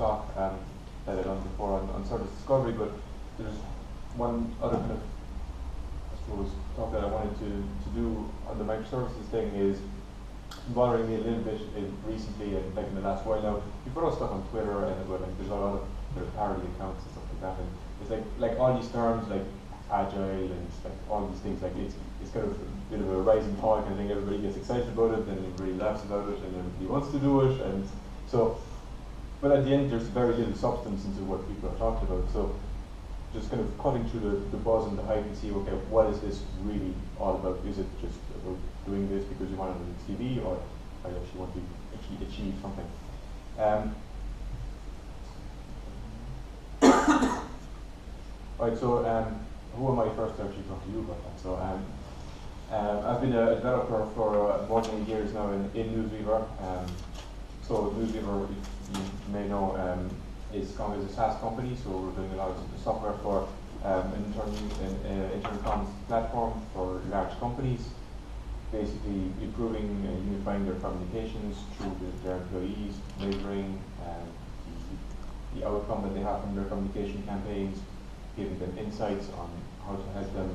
talk that I've done before on service discovery, but there's one other kind of, I suppose, talk that I wanted to do on the microservices thing is bothering me a little bit recently and like in the last while now. You put out stuff on Twitter and like, there's a lot of parody accounts and stuff like that, and it's like all these terms like agile and like all these things, like it's kind of a bit of a rising tide kind of thing. Everybody gets excited about it, then everybody laughs about it, and everybody wants to do it, and so. But at the end, there's very little substance into what people are talking about. So just kind of cutting through the buzz and the hype and see, okay, what is this really all about? Is it just about doing this because you want it on the TV, or I actually want to actually achieve something? Right, so who am I first to actually talk to you about that? So I've been a developer for more than 8 years now in Newsweaver. So Newsweaver, you may know, is a SaaS company, so we're doing a lot of software for internal comms platform for large companies, basically improving and unifying their communications through their employees, measuring the outcome that they have from their communication campaigns, giving them insights on how to help them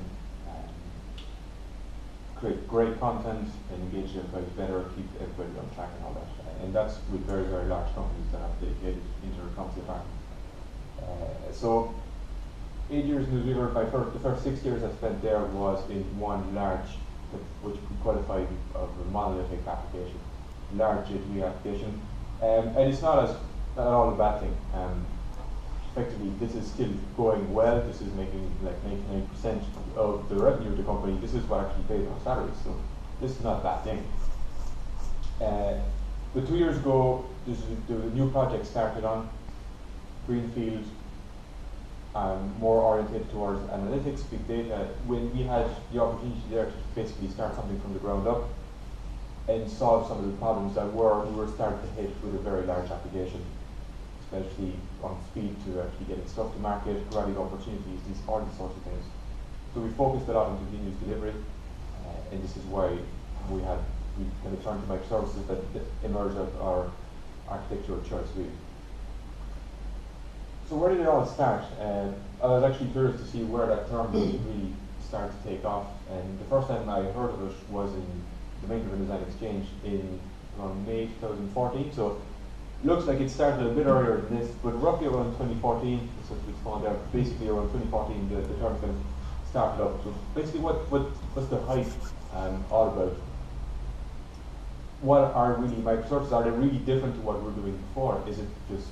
create great content and engage their employees better, keep everybody on track and all that. And that's with very, very large companies that have dedicated internal comms departments. So 8 years in Newsweaver, the first 6 years I spent there was in one large, which we qualified of a monolithic application, large J2E application. And it's not at all a bad thing. Effectively, this is still going well. This is making like 99% of the revenue of the company. This is what actually pays our salaries. So this is not a bad thing. But 2 years ago, there was a new project started on, greenfield, more oriented towards analytics, big data. When we had the opportunity there to basically start something from the ground up and solve some of the problems that we were starting to hit with a very large application, especially on speed to actually getting stuff to market, providing opportunities, all these sorts of things. So we focused a lot on continuous delivery, and this is why we kind of turned to microservices that emerged out of our architectural choice, really. So where did it all start? I was actually curious to see where that term really started to take off, and the first time I heard of it was in the Main Driven Design Exchange in around May 2014. So looks like it started a bit earlier than this, but roughly around 2014, so we found out basically around 2014 the term kind of started up. So basically what's the hype all about? What are really microservices? Are they really different to what we were doing before? Is it just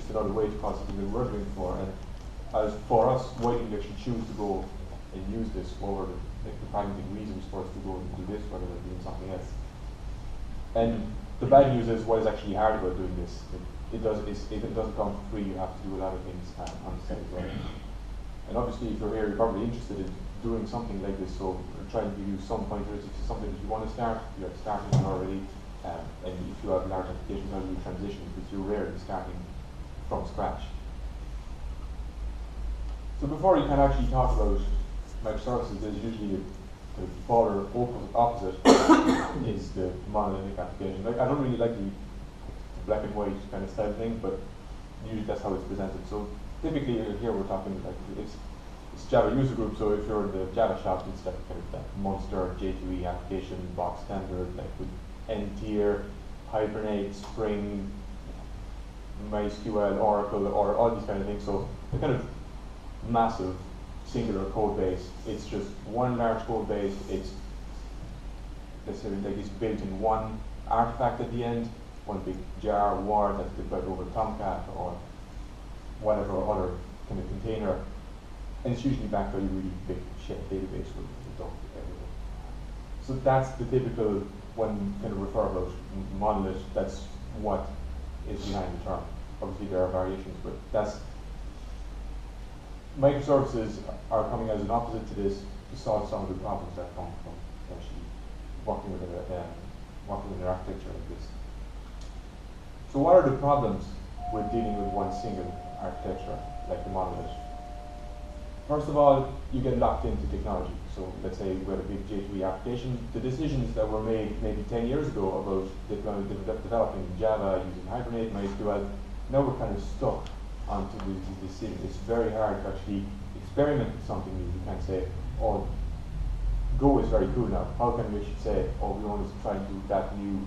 another way to call something that we were doing before? And as for us, why did we actually choose to go and use this over the pragmatic reasons for us to go and do this rather than doing something else? And the bad news is what is actually hard about doing this. It doesn't come for free. You have to do a lot of things on the side as well. And obviously, if you're here, you're probably interested in doing something like this. So we're trying to give you some pointers. If it's something that you want to start, you have started it already. And if you have large applications, how do you transition? Because you're rarely starting from scratch. So before you can actually talk about microservices, there's usually the polar opposite is the monolithic application. Like, I don't really like the black and white kind of style thing, but usually that's how it's presented. So typically here we're talking like it's Java user group. So if you're in the Java shop, it's like kind of that monster J2E application, box standard, like with N tier, Hibernate, Spring, MySQL, Oracle, or all these kind of things. So the kind of massive singular code base. It's just one large code base. It's let's say like it's built in one artifact at the end, one big jar, war that's deployed over Tomcat or whatever other kind of container, and it's usually backed by a really big shared database with dump everywhere. So that's the typical when kind of refer about monolith. That's what is behind the term. Obviously there are variations, but that's microservices are coming as an opposite to this to solve some of the problems that come from actually working with an architecture like this. So what are the problems with dealing with one single architecture like the monolith? First of all, you get locked into technology. So let's say we had a big J2E application. The decisions that were made maybe 10 years ago about developing Java using Hibernate, MySQL, now we're kind of stuck onto the ceiling. It's very hard to actually experiment with something new. You can't say, oh, Go is very cool now. How can we actually say, oh, we want to try and do that new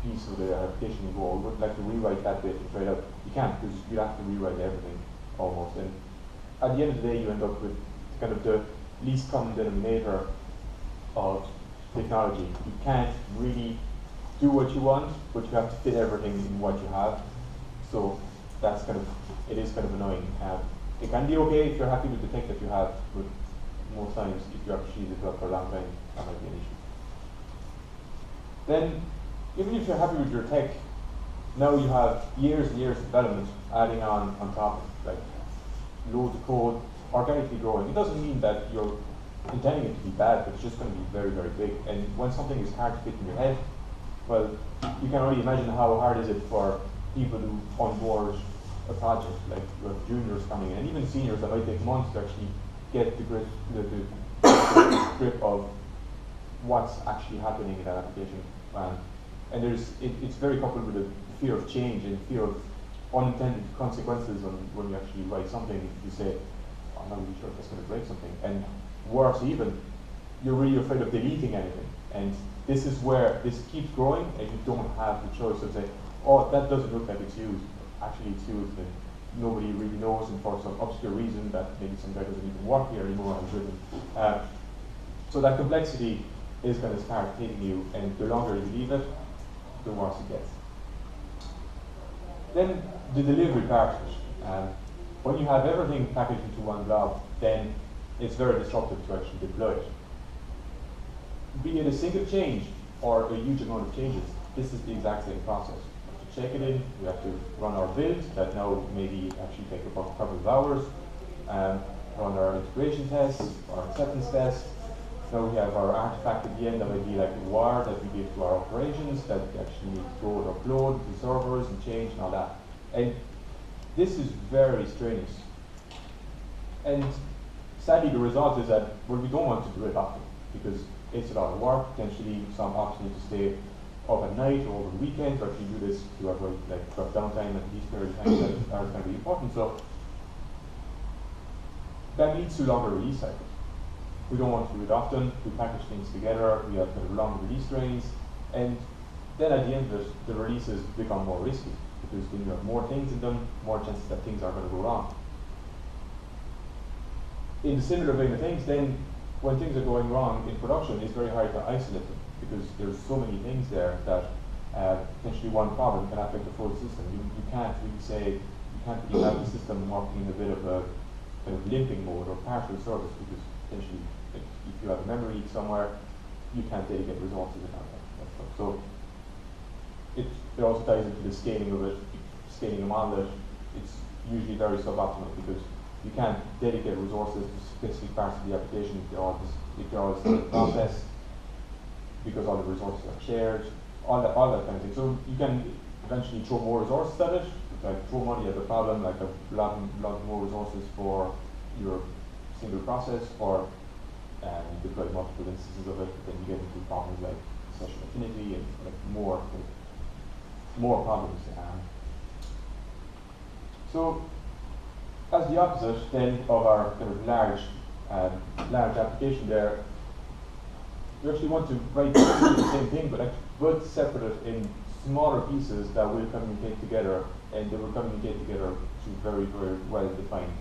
piece of the application in Go? We would like to rewrite that bit and try it out. You can't, because you have to rewrite everything almost. And at the end of the day, you end up with kind of the least common denominator of technology. You can't really do what you want, but you have to fit everything in what you have. So that's kind of, it is kind of annoying. It can be okay if you're happy with the tech that you have, but most times if you actually use it for a long time, that might be an issue. Then, even if you're happy with your tech, now you have years and years of development adding on top of it, like loads of code, organically growing. It doesn't mean that you're intending it to be bad, but it's just going to be very, very big. And when something is hard to fit in your head, well, you can only imagine how hard is it for people who onboard a project, like you have juniors coming in, and even seniors that might take months to actually get the grip, the grip of what's actually happening in that application. And it's very coupled with the fear of change and fear of unintended consequences when you actually write something. You say, oh, I'm not really sure if that's going to break something. And worse even, you're really afraid of deleting anything. And this is where this keeps growing, and you don't have the choice of saying, oh, that doesn't look like it's used. Actually, it's used, and nobody really knows, and for some obscure reason that maybe some guy doesn't even work here anymore and written. So that complexity is going to start hitting you, and the longer you leave it, the worse it gets. Then the delivery part of it. When you have everything packaged into one blob, then it's very disruptive to actually deploy it. Be it a single change or a huge amount of changes, this is the exact same process. We have to check it in, we have to run our build, that now maybe actually take about a couple of hours, run our integration tests, our acceptance tests. Now we have our artifact at the end that might be like a wire that we give to our operations that actually need to go and upload to servers and change and all that. And this is very strenuous. And sadly, the result is that we don't want to do it often because it's a lot of work. Potentially, some ops need to stay up at night or over the weekend to actually do this to avoid like downtime at these period of time that are going to be important. So that leads to longer release cycles. We don't want to do it often. We package things together. We have kind of long release trains, and then at the end of it, the releases become more risky because when you have more things in them, more chances that things are going to go wrong. In the similar vein of things, then when things are going wrong in production, it's very hard to isolate them because there's so many things there that potentially one problem can affect the full system. You can't really say, you can't really have the system working in a bit of a kind of limping mode or partial service because potentially if you have a memory leak somewhere, you can't dedicate resources and all that stuff. So it also ties into the scaling of it, scaling a monolith. It's usually very suboptimal because you can't dedicate resources to specific parts of the application if they're all the same process, because all the resources are shared, all that kind of thing. So you can eventually throw more resources at it, like throw money at the problem, like a lot more resources for your single process, or you deploy multiple instances of it, then you get into problems like session affinity and like more problems. So as the opposite then of our kind of large application there, we actually want to write the same thing, but separate it in smaller pieces that will communicate together, and they will communicate together through very, very well-defined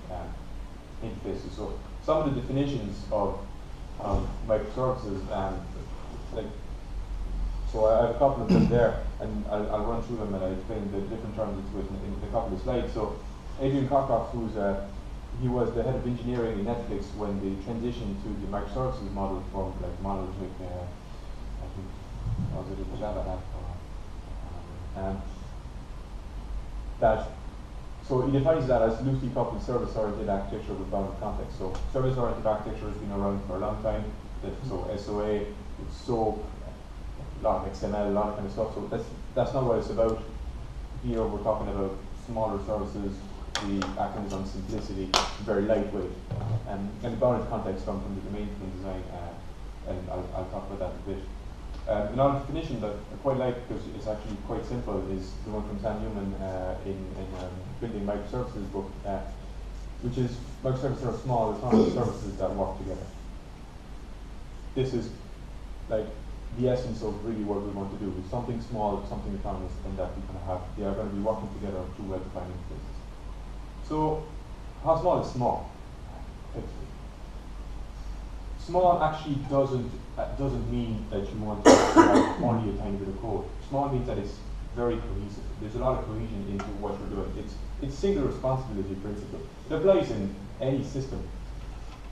interfaces. So some of the definitions of microservices, so I have a couple of them there, and I'll run through them and I'll explain the different terms in a couple of slides. So Adrian Cockcroft, he was the head of engineering in Netflix when they transitioned to the microservices model from like monolithic, I think, was it a Java app? So he defines that as loosely coupled service-oriented architecture with bounded context. So service-oriented architecture has been around for a long time. So SOA, with SOAP, a lot of XML, a lot of kind of stuff. So that's not what it's about. Here we're talking about smaller services. The acronyms on simplicity, very lightweight, and the bounded context come from the domain design, and I'll talk about that a bit. Another definition that I quite like, because it's actually quite simple, is the one from Sam Newman in Building Microservices book, which is microservices are small autonomous services that work together. This is like the essence of really what we want to do. It's something small, something autonomous, and that we kind of have. They are going to be working together through well-defined interfaces. So, how small is small? Small actually doesn't mean that you want to have only a tiny bit of code. Small means that it's very cohesive. There's a lot of cohesion into what you're doing. It's single responsibility principle. It applies in any system,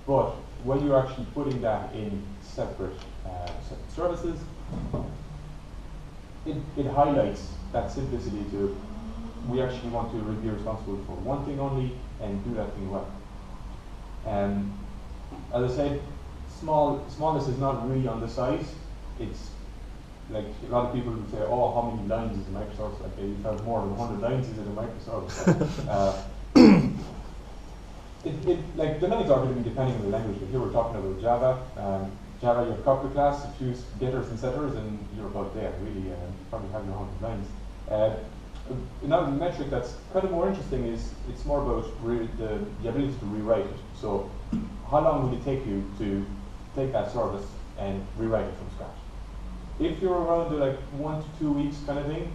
but when you're actually putting that in separate services, it highlights that simplicity to we actually want to be responsible for one thing only and do that thing well. As I said, smallness is not really on the size. It's like a lot of people would say, oh, how many lines is a microservice? Like, if you have more than 100 lines, is it a microservice? Like the lines are going to be depending on the language. But here we're talking about Java. Java, you have Kafka class, a few getters and setters, and you're about there, really. You probably have your 100 lines. Another metric that's kind of more interesting is it's more about the ability to rewrite it. So how long will it take you to take that service and rewrite it from scratch? If you're around to like 1 to 2 weeks kind of thing,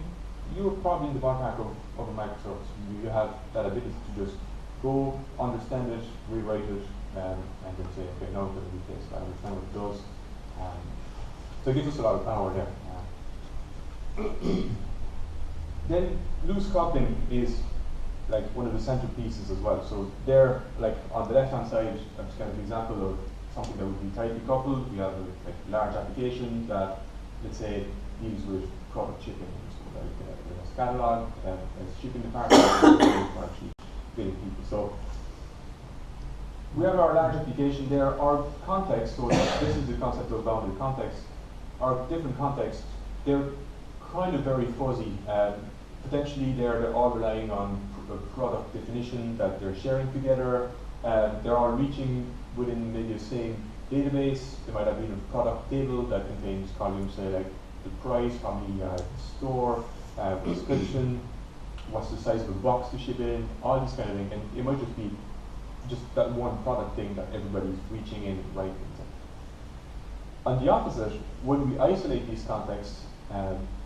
you're probably in the ballpark of a microservice. You have that ability to just go, understand it, rewrite it, and then say, okay, now it's going to replace that, understand what it does. So it gives us a lot of power there. Then loose coupling is like one of the centerpieces as well. So there, like on the left-hand side, I'm just kind of an example of something that would be tightly coupled. We have a large application that, let's say, deals with product shipping. So like there's a catalog, there's shipping department, for actually billing people. So we have our large application there. Our context, so this is the concept of bounded context. Our different contexts, they're kind of very fuzzy. Potentially they're all relying on a product definition that they're sharing together. They're all reaching within maybe the same database. They might have been a product table that contains columns, say like the price, how many store, description, what's the size of the box to ship in, all these kind of things. And it might just be just that one product thing that everybody's reaching in right into. On the opposite, when we isolate these contexts,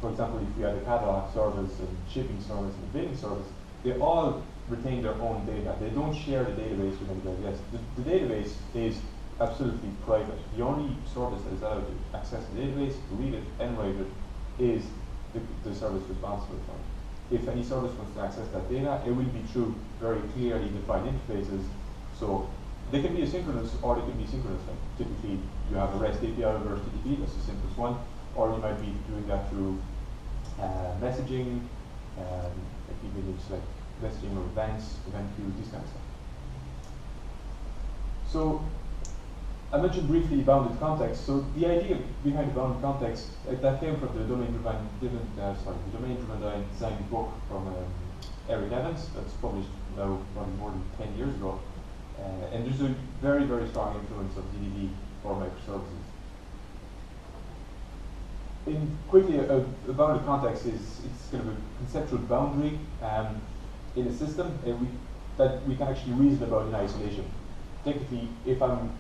for example, if we had a catalog service and shipping service and billing service, they all retain their own data. They don't share the database with anybody else. The database is absolutely private. The only service that is allowed to access the database, read it, and write it is the service responsible for it. If any service wants to access that data, it will be through very clearly defined interfaces. So they can be asynchronous or they can be synchronous. Like typically, you have a REST API over HTTP, that's the simplest one. Or you might be doing that through messaging, like even it's like messaging or events, event queues, this kind of stuff. So I mentioned briefly bounded context. So the idea behind the bounded context that came from the domain-driven design book from Eric Evans. That's published now probably more than 10 years ago. And there's a very, very strong influence of DDD for microservices. Quickly, a bounded context is it's kind of a conceptual boundary in a system that we can actually reason about in isolation. Technically, if I'm a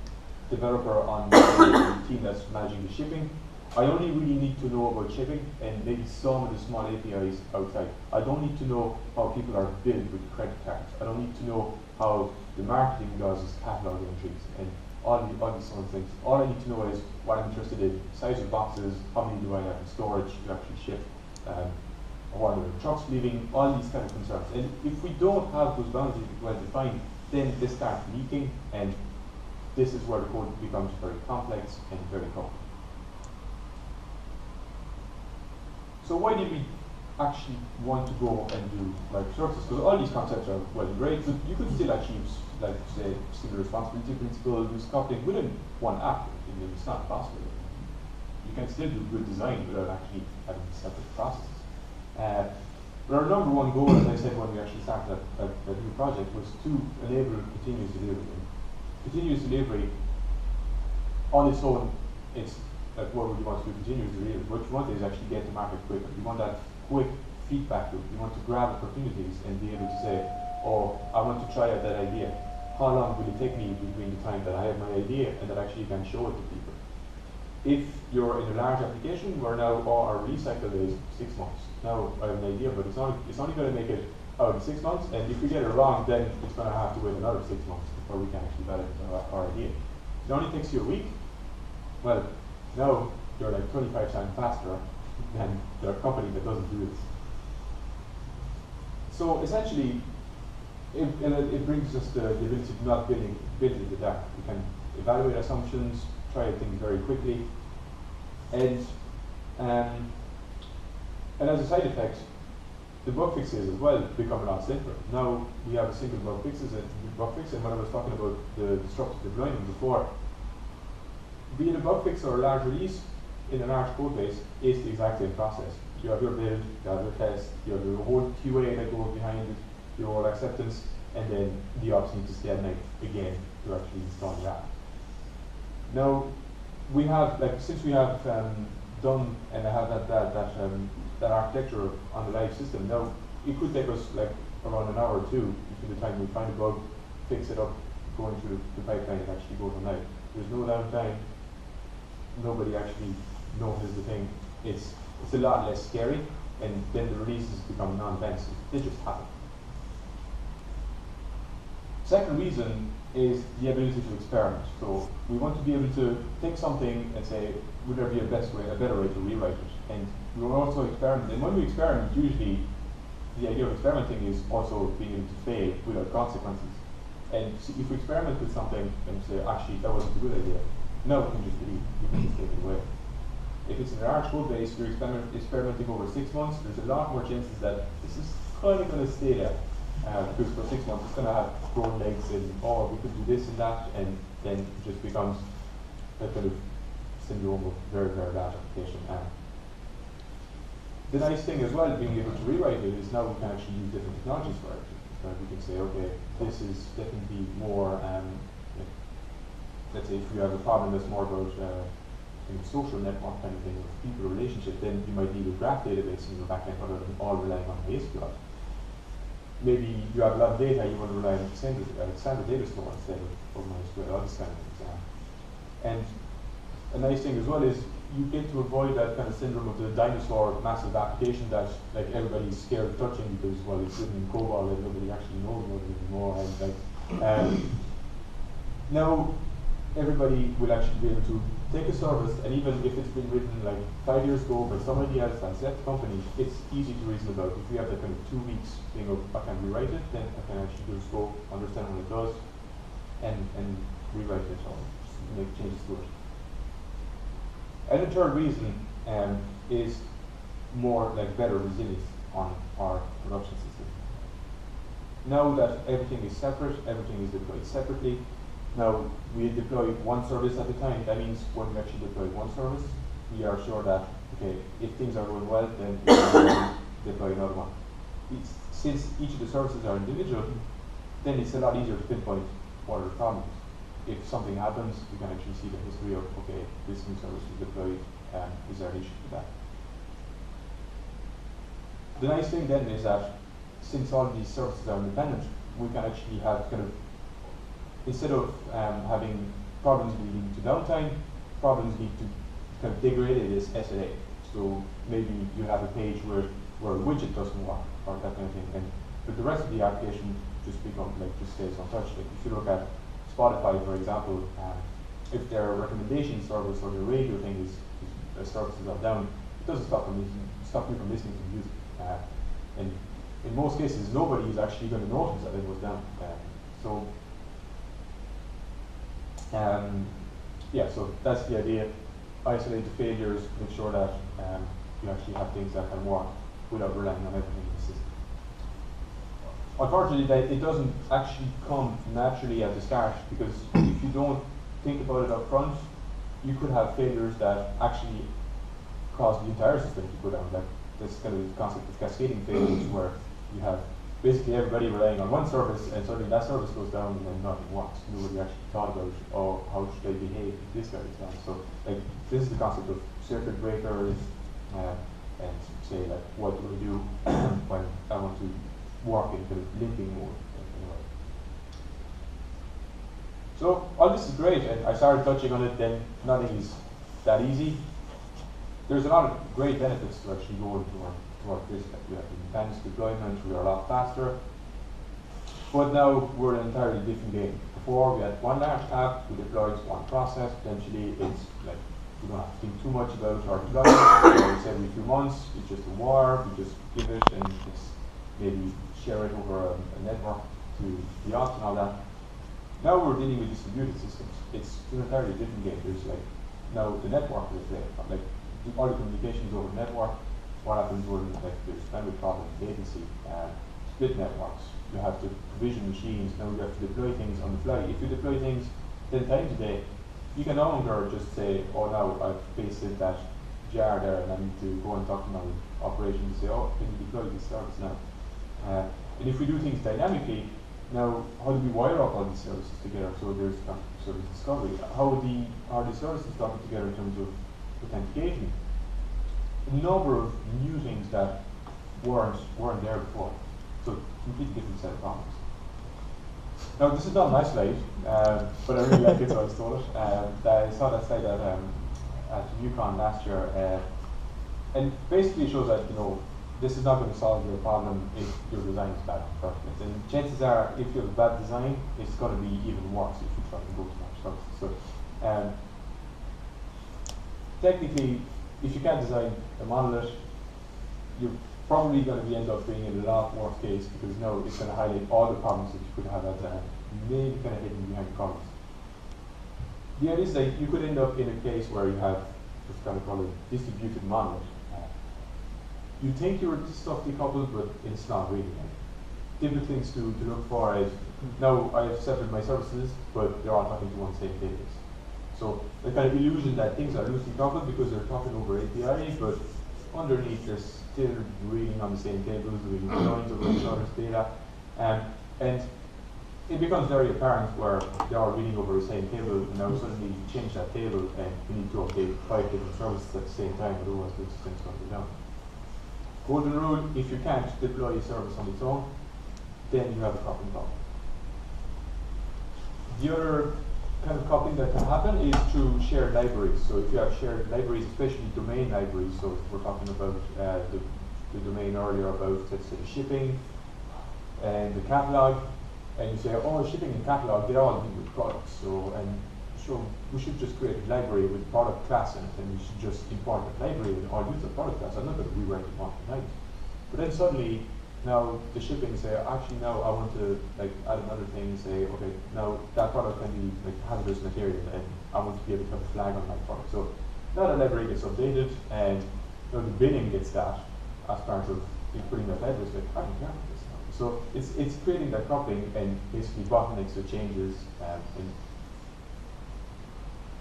developer on the team that's managing the shipping, I only really need to know about shipping and maybe some of the small APIs outside. I don't need to know how people are billed with credit cards. I don't need to know how the marketing does its catalog entries and all these sort of things. All I need to know is what I'm interested in: size of boxes, how many do I have in storage to actually ship, what are the trucks leaving, all these kind of concerns. And if we don't have those boundaries well defined, then they start leaking, and this is where the code becomes very complex and very coupled. So why did we actually want to go and do microservices? Because all these concepts are well and great, but you could still achieve, like say, single responsibility principle, loose coupling within one app. I mean, it's not possible. You can still do good design without actually having separate processes. But our number one goal, as I said when we actually started that new project, was to enable continuous delivery. And continuous delivery on its own, it's like what would you want to do continuously? What you want is actually get to market quicker. You want that quick feedback loop. You want to grab opportunities and be able to say, oh, I want to try out that idea. How long will it take me between the time that I have my idea and that actually you can show it to people? If you're in a large application where now our release cycle is 6 months. Now I have an idea, but it's only going to make it out in 6 months, and if we get it wrong, then it's going to have to wait another 6 months before we can actually validate our idea. It only takes you a week. Well, now you're like 25 times faster than the company that doesn't do this. So essentially, it brings us the ability to not build in the dark. We can evaluate assumptions, try things very quickly, and as a side effect, the bug fixes as well become a lot simpler. Now we have a single bug fix, and when I was talking about the disruptive deployment before, be it a bug fix or a large release in a large code base, it's the exact same process. You have your build, you have your test, you have your whole QA that goes behind it, your whole acceptance, and then the ops need to stay at night again to actually install that. Now we have, since we have done and have that architecture on the live system, now it could take us around an hour or two between the time we find a bug, fix it up, go into the pipeline and actually go to live. There's no downtime. Nobody actually notices the thing. It's a lot less scary, and then the releases become non-events. They just happen. Second reason is the ability to experiment. So we want to be able to take something and say, would there be a better way to rewrite it? And we will also experiment. And when we experiment, usually the idea of experimenting is also being able to fail without consequences. And if we experiment with something and say, actually, that wasn't a good idea, now we can just delete, we can just take it away. If it's an large code base, you're experimenting over 6 months, there's a lot more chances that this is kind of going to stay there. Because for 6 months, it's going to have grown legs and, oh, we could do this and that, and then it just becomes a kind of syndrome of very, very large application. The nice thing as well, being able to rewrite it, is now we can actually use different technologies for it. So we can say, okay, this is definitely more, let's say if you have a problem that's more about social network kind of thing, with people relationship, then you might need a graph database in your backend rather than all relying on MySQL. Maybe you have a lot of data, you want to rely on standard data store instead of MySQL, all this kind of things. And a nice thing as well is you get to avoid that kind of syndrome of the dinosaur massive application that everybody's scared of touching because, well, it's written in COBOL and nobody actually knows about it anymore. And now everybody will actually be able to take a service, and even if it's been written 5 years ago by somebody else that's left the company, it's easy to reason about. If we have that kind of 2 weeks thing of I can rewrite it, then I can actually just go understand what it does and rewrite it or make changes to it. And the third reason is more better resilience on our production system. Now that everything is separate, everything is deployed separately. Now we deploy one service at a time. That means when we actually deploy one service, we are sure that, okay, if things are going well, then we can deploy another one. Since each of the services are individual, then it's a lot easier to pinpoint what are the problems. If something happens, we can actually see the history of, okay, this new service is deployed, is there an issue with that? The nice thing then is that since all these services are independent, we can actually have kind of, instead of having problems leading to downtime, problems lead to kind of degraded as SLA. So maybe you have a page where a widget doesn't work or that kind of thing, but the rest of the application just just stays untouched. If you look at Spotify, for example, if their recommendation service or their radio thing is services are down, it doesn't stop you from listening to music. And in most cases, nobody is actually going to notice that it was down. Yeah, so that's the idea. Isolate the failures, make sure that you actually have things that can work without relying on everything in the system. Unfortunately, it doesn't actually come naturally at the start, because if you don't think about it up front, you could have failures that actually cause the entire system to go down. This kind of concept of cascading failures, where you have basically everybody relying on one service, and suddenly that service goes down and then nothing works. Nobody actually thought about, oh, how should I behave if this guy is down? So like this is the concept of circuit breakers, and say like what do I do when I want to work in kind of linking mode. So all this is great, and I started touching on it. Then nothing is that easy. There's a lot of great benefits to actually going to our business. We have enhanced deployment, we are a lot faster. But now we're in an entirely different game. Before we had one large app, we deployed one process. Potentially it's like we don't have to think too much about our deployment. It's every few months, it's just a war, we just give it and it's maybe share it over a network to the ops and all that. Now we're dealing with distributed systems. It's an entirely different game. There's like now the network is there. Like all the communications over the network. What happens when like there's bandwidth problem, latency, split networks. You have to provision machines. Now you have to deploy things on the fly. If you deploy things 10 times a day, you can no longer just say, oh, now I've pasted that jar there and I need to go and talk to my operation and say, oh, can you deploy this service now? And if we do things dynamically, now how do we wire up all these services together? So there's service discovery. How are the services talking together in terms of authentication? A number of new things that weren't there before. So completely different set of problems. Now this is not my slide, but I really like it, so I stole it. I saw that slide at UConn last year, and basically it shows that this is not going to solve your problem if your design is bad for first. And chances are, if you have a bad design, it's going to be even worse if you try to go to microservices. So technically, if you can't design a monolith, you're probably going to end up being in a lot worse case, because now it's going to highlight all the problems that you could have as maybe kind of hidden behind problems. The idea is that you could end up in a case where you have what's kind of called a distributed monolith. You think your stuff decoupled, but it's not really. Different things to look for is, now I have separated my services, but they're all talking to one same database. So the kind of illusion that things are loosely coupled because they're talking over API, but underneath they're still reading on the same tables, reading lines over each other's data. And it becomes very apparent where they are reading over the same table, and now suddenly you change that table and you need to update 5 different services at the same time, otherwise the system's going to go down. Golden rule, if you can't deploy a service on its own, then you have a coupling problem. The other kind of coupling that can happen is through shared libraries. So if you have shared libraries, especially domain libraries, so we're talking about the domain earlier about, let's say, shipping and the catalog, and you say, oh, shipping and catalog, they're all linked with products. So we should just create a library with product class in it, and we should just import that library and all use the product class. I'm not going to rewrite it overnight. But then suddenly, now the shipping say, actually now I want to like add another thing and say, okay, now that product can be like hazardous material, and I want to be able to have a flag on my product. So now the library gets updated, and the billing gets that as part of putting that library. It's like, I don't care about this now. So it's creating that coupling and basically bottlenecks the changes, and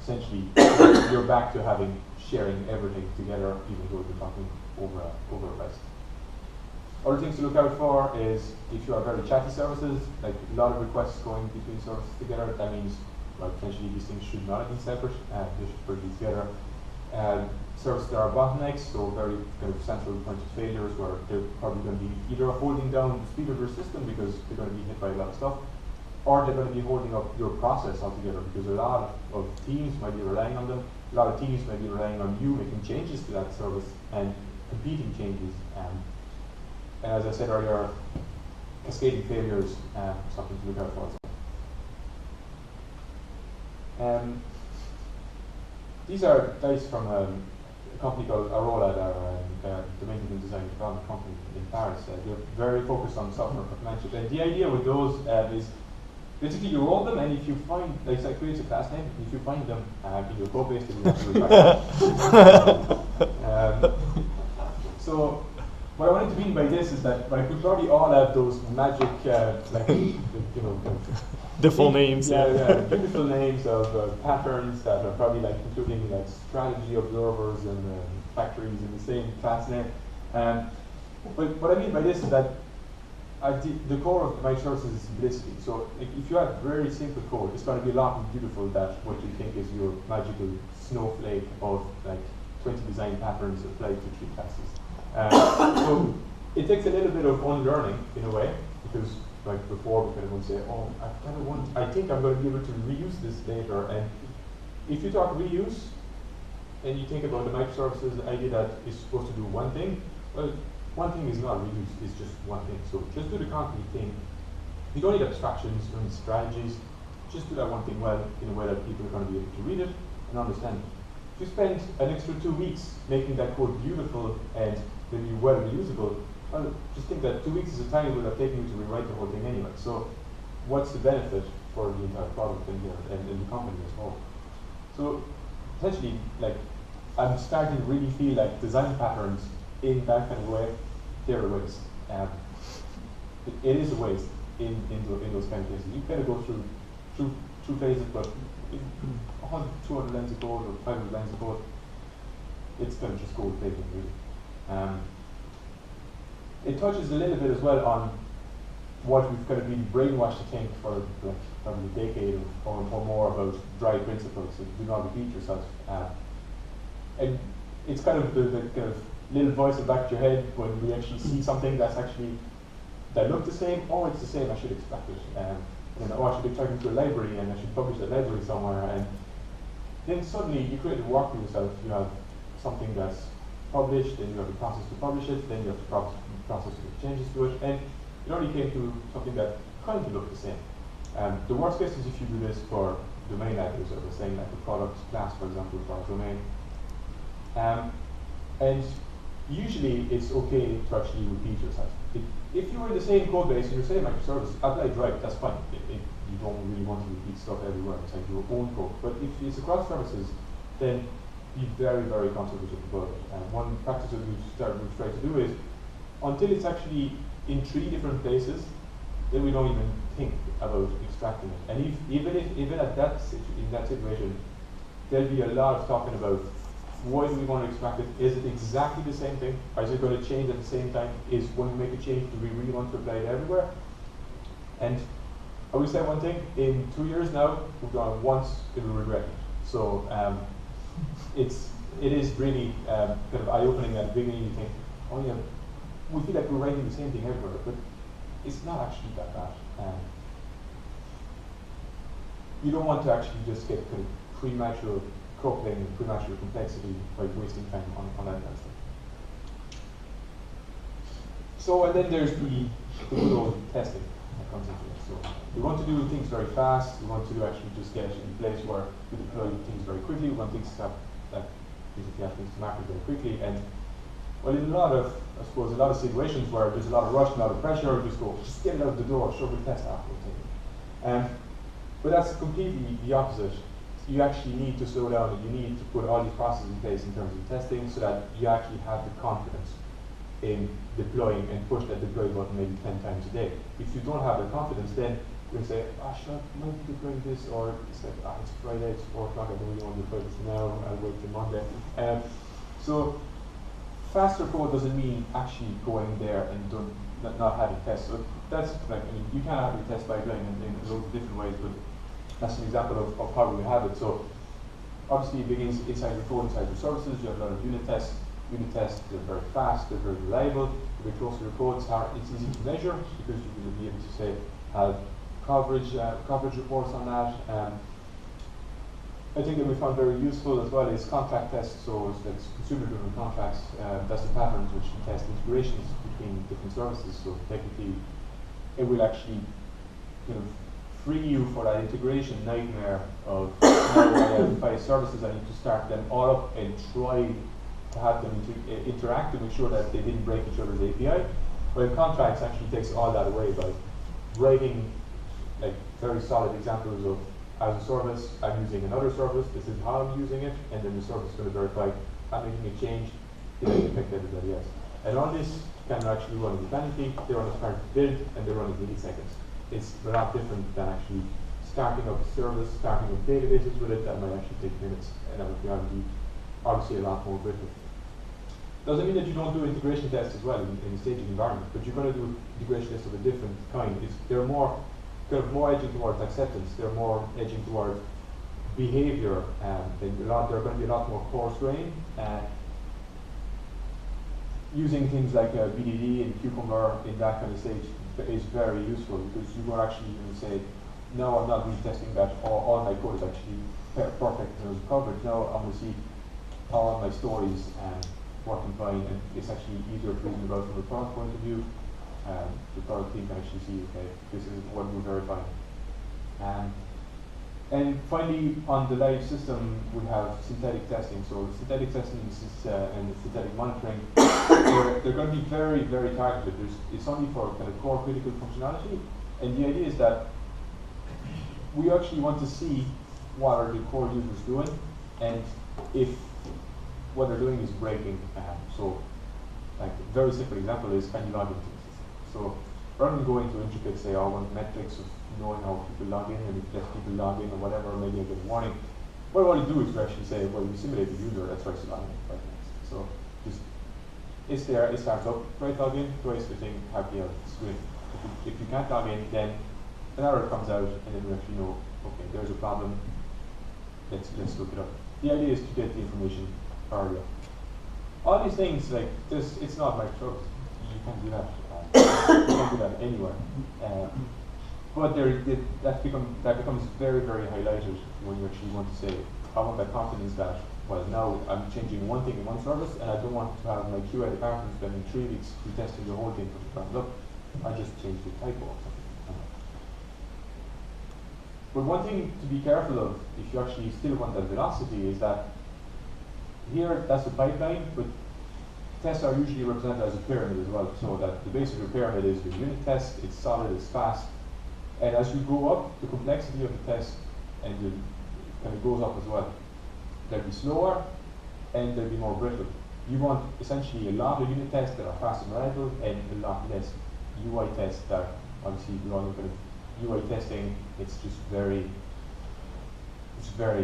essentially you're back to sharing everything together, even though you're talking over a rest. Other things to look out for is if you have very chatty services, like a lot of requests going between services together, that means, well, potentially these things should not have been separate, they should be together. Services that are bottlenecks, so very kind of central point of failures where they're probably going to be either holding down the speed of your system because they're going to be hit by a lot of stuff, or they're going to be holding up your process altogether because a lot of teams might be relying on them, a lot of teams might be relying on you making changes to that service and competing changes. And as I said earlier, cascading failures, something to look out for. These are dice from a company called Arola, they're domain and design development company in Paris. They're very focused on software craftsmanship. And the idea with those is basically you roll them, and if you find, like it creates a class name, if you find them in your code base, then you have to retract. So what I wanted to mean by this is that I could probably all have those magic, the full names. Yeah, beautiful names of patterns that are probably like including like strategy observers and factories in the same class name. But what I mean by this is that the core of microservices is simplicity. So if you have very simple code, it's going to be a lot more beautiful than what you think is your magical snowflake of like 20 design patterns applied to 3 classes. So it takes a little bit of unlearning in a way, because like before we kind of would say, oh, I think I'm going to be able to reuse this later. And if you talk reuse, and you think about the microservices idea that it's supposed to do one thing, well, one thing is not reuse, it's just one thing. So just do the concrete thing. You don't need abstractions, you don't need strategies. Just do that one thing well in a way that people are going to be able to read it and understand it. If you spend an extra 2 weeks making that code beautiful and maybe well reusable, well, just think that 2 weeks is a time it would have taken you to rewrite the whole thing anyway. So what's the benefit for the entire product in here and in the company as well? So essentially, like, I'm starting to really feel like design patterns in that kind of way, they're a waste. It is a waste in those kind of cases. You kind of go through phases, but 100, 200 lines of code or 500 lines of code, it's going to just go with paper, really. It touches a little bit as well on what we've kind of been brainwashed to think for like probably a decade or more about dry principles. So do not repeat yourself. And it's kind of the kind of little voice in the back of your head when we actually see something that's actually, that look the same, oh, it's the same, I should expect it. And oh, I should be talking to a library and I should publish that library somewhere. And then suddenly you create a work for yourself. You have something that's published, then you have a process to publish it, then you have to process to make changes to it, and it only came to something that kind of looked the same. The worst case is if you do this for domain libraries, or we're saying like a product class, for example, for a domain. And usually it's okay to actually repeat yourself. If you were in the same code base and you're saying microservice, applied right, that's fine. You don't really want to repeat stuff everywhere inside your own code. But if it's across services, then be very, very conservative about it. And one practice that we've tried to do is, until it's actually in 3 different places, then we don't even think about extracting it. And even in that situation, there'll be a lot of talking about why do we want to extract it? Is it exactly the same thing? Or is it going to change at the same time? Is when we make a change, do we really want to apply it everywhere? And I will say one thing, in 2 years now, we've done it once, we will regret it. So it is really kind of eye-opening at the beginning. You think, oh yeah, we feel like we're writing the same thing everywhere, but it's not actually that bad. You don't want to actually just get kind of premature cropping and premature complexity by wasting time on that kind of stuff. So, and then there's the good old testing that comes into it. So we want to do things very fast. We want to actually just get in a place where we deploy things very quickly. We want things to have things to market very quickly. And well, in a lot of situations where there's a lot of rush, a lot of pressure, just get it out the door, sure, we'll test afterwards. But that's completely the opposite. You actually need to slow down, and you need to put all these processes in place in terms of testing so that you actually have the confidence in deploying and push that deploy button maybe 10 times a day. If you don't have the confidence, then you'll say, should I be deploying this? Or it's like, it's Friday, it's 4 o'clock, I don't really want to deploy this now, I'll wait till Monday. So faster code doesn't mean actually going there and not having tests. So that's like, you can have your test pipeline in loads of different ways, but that's an example of how we have it. So obviously it begins inside your code, inside your services. You have a lot of unit tests. Unit tests, they're very fast, they're very reliable, they're very close to your code. It's easy to measure because you will be able to say, have coverage reports on that. I think that we found very useful as well is contract tests. So it's like consumer-driven contracts. That's the patterns which you test integrations between different services. So technically, it will actually free you for that integration nightmare of now I have 5 services, I need to start them all up and try to have them interact to make sure that they didn't break each other's API. Well, contracts actually takes all that away by writing like very solid examples of as a service, I'm using another service, this is how I'm using it, and then the service is going to verify I'm making a change, did I affect everybody else? And all this can actually run independently, they run as part of build, and they run in milliseconds. It's a lot different than actually starting up a service, starting up databases with it, that might actually take minutes, and that would be obviously a lot more brittle. Doesn't mean that you don't do integration tests as well in a staging environment, but you're going to do integration tests of a different kind. They're more kind of more edging towards acceptance. They're more edging towards behavior. They're going to be a lot more coarse grained. Using things like BDD and Cucumber in that kind of stage is very useful, because you are actually going to say, no, I'm not retesting that. All my code is actually perfect in terms of coverage. Now I'm going to see all my stories working fine, and it's actually easier to reason about from a product point of view. The product team can actually see, okay, this is what we're verifying. And finally, on the live system, we have synthetic testing. So synthetic testing and synthetic monitoring, they're going to be very, very targeted. It's only for kind of core critical functionality. And the idea is that we actually want to see what are the core users doing, and if what they're doing is breaking. So like a very simple example is, can you log into the system? So rather than going to intricate, say, I want metrics of knowing how people log in, and if less people log in or whatever, maybe I get a warning. What I want to do is to actually say, well, we simulate the user that tries to log in right next. So just, it's there, it starts up, try to log in, twice the thing, happy out the screen. If you can't log in, then an error comes out, and then we actually know, okay, there's a problem, let's look it up. The idea is to get the information earlier. All these things, like this, it's not Microsoft. You can't do that. You can't do that anywhere. But that becomes very, very highlighted when you actually want to say, I want that confidence that, well, now I'm changing one thing in one service, and I don't want to have my QA department spending 3 weeks retesting the whole thing from the ground up. I just changed the typo or something. But one thing to be careful of, if you actually still want that velocity, is that here, that's the pipeline, but tests are usually represented as a pyramid as well, so that the base of your pyramid is your unit test, it's solid, it's fast, and as you go up, the complexity of the test and kind of goes up as well. They'll be slower, and they'll be more brittle. You want essentially a lot of unit tests that are fast and reliable, and a lot less UI tests that, obviously, we all look at UI testing, it's just very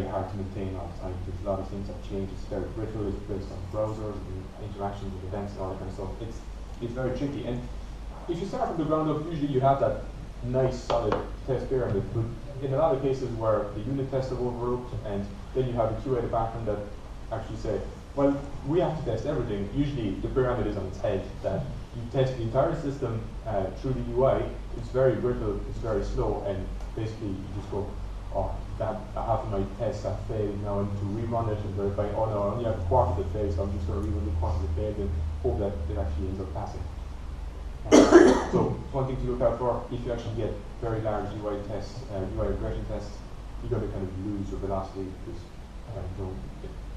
hard to maintain all the time, because a lot of things have changed. It's very brittle, it's based on browsers and interactions with events and all that kind of stuff. It's very tricky. And if you start from the ground up, usually you have that nice solid test pyramid, but in a lot of cases where the unit tests have overlooked, and then you have the QA department that actually say, well, we have to test everything. Usually the pyramid is on its head, that you test the entire system through the UI, it's very brittle, it's very slow, and basically you just go, oh, half of my tests have failed, now I need to rerun it and verify, oh no, I only have a quarter that failed, so I'm just going to rerun the quarter that failed and hope that it actually ends up passing. So one thing to look out for, if you actually get very large UI tests, UI regression tests, you're going to kind of lose your velocity, because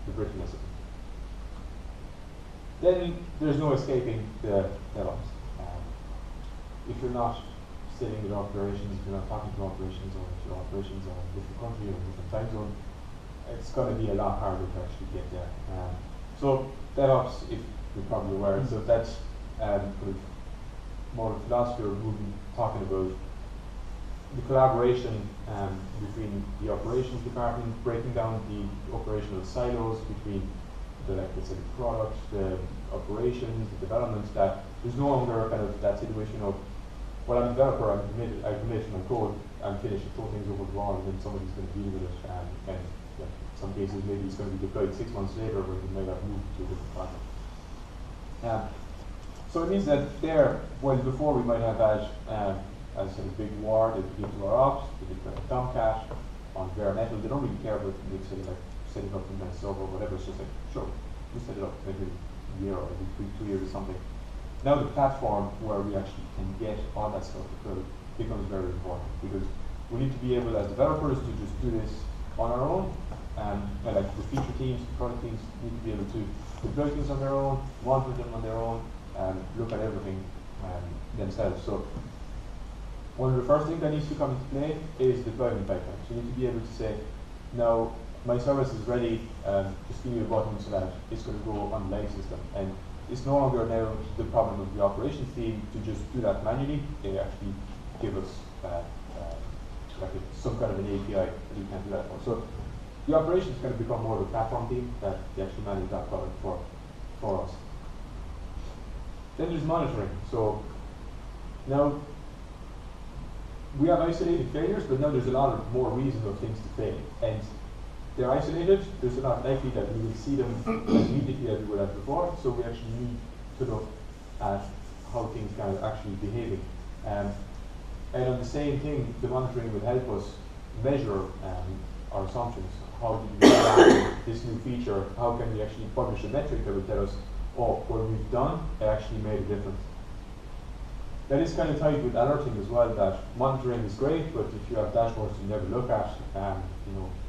the brittleness of it. Then there's no escaping the DevOps. If you're not sitting with operations, if you're not talking to operations, or if your operations are in a different country or a different time zone, it's going to be a lot harder to actually get there. So DevOps, if you're probably aware, so that's kind of more the philosophy of talking about the collaboration between the operations department, breaking down the operational silos between the product, the operations, the development, that there's no longer kind of that situation of, well, I'm a developer, I commit my code, I'm finished, throw things over the wall, and then somebody's going to deal with it. And in some cases, maybe it's going to be deployed 6 months later, when you might have moved to a different project. So it means that there, well, before we might have had, as I said, a big war, they begin to our ops, they deploy Tomcat on bare metal. They don't really care about like setting up some kind of server or whatever. It's just like, sure, we set it up every year or every 2 years or something. Now the platform where we actually can get all that stuff built becomes very important, because we need to be able, as developers, to just do this on our own. And like the feature teams, the product teams need to be able to deploy things on their own, monitor them on their own, and look at everything themselves. So one of the first things that needs to come into play is deployment pipeline. So you need to be able to say, now my service is ready, just give me a button so that it's going to go on the live system. And it's no longer now the problem of the operations team to just do that manually. They actually give us some kind of an API that you can do that for. So the operations is going to become more of a platform team that they actually manage that product for us. Then there's monitoring. So now we have isolated failures, but now there's a lot of more reasons of things to fail. And they're isolated, there's a lot likely that we will see them as immediately as we would have before, so we actually need to look at how things are actually behaving. And on the same thing, the monitoring will help us measure our assumptions. How did we adapt this new feature? How can we actually publish a metric that will tell us, oh, what we've done actually made a difference? That is kind of tied with alerting as well, that monitoring is great, but if you have dashboards you never look at,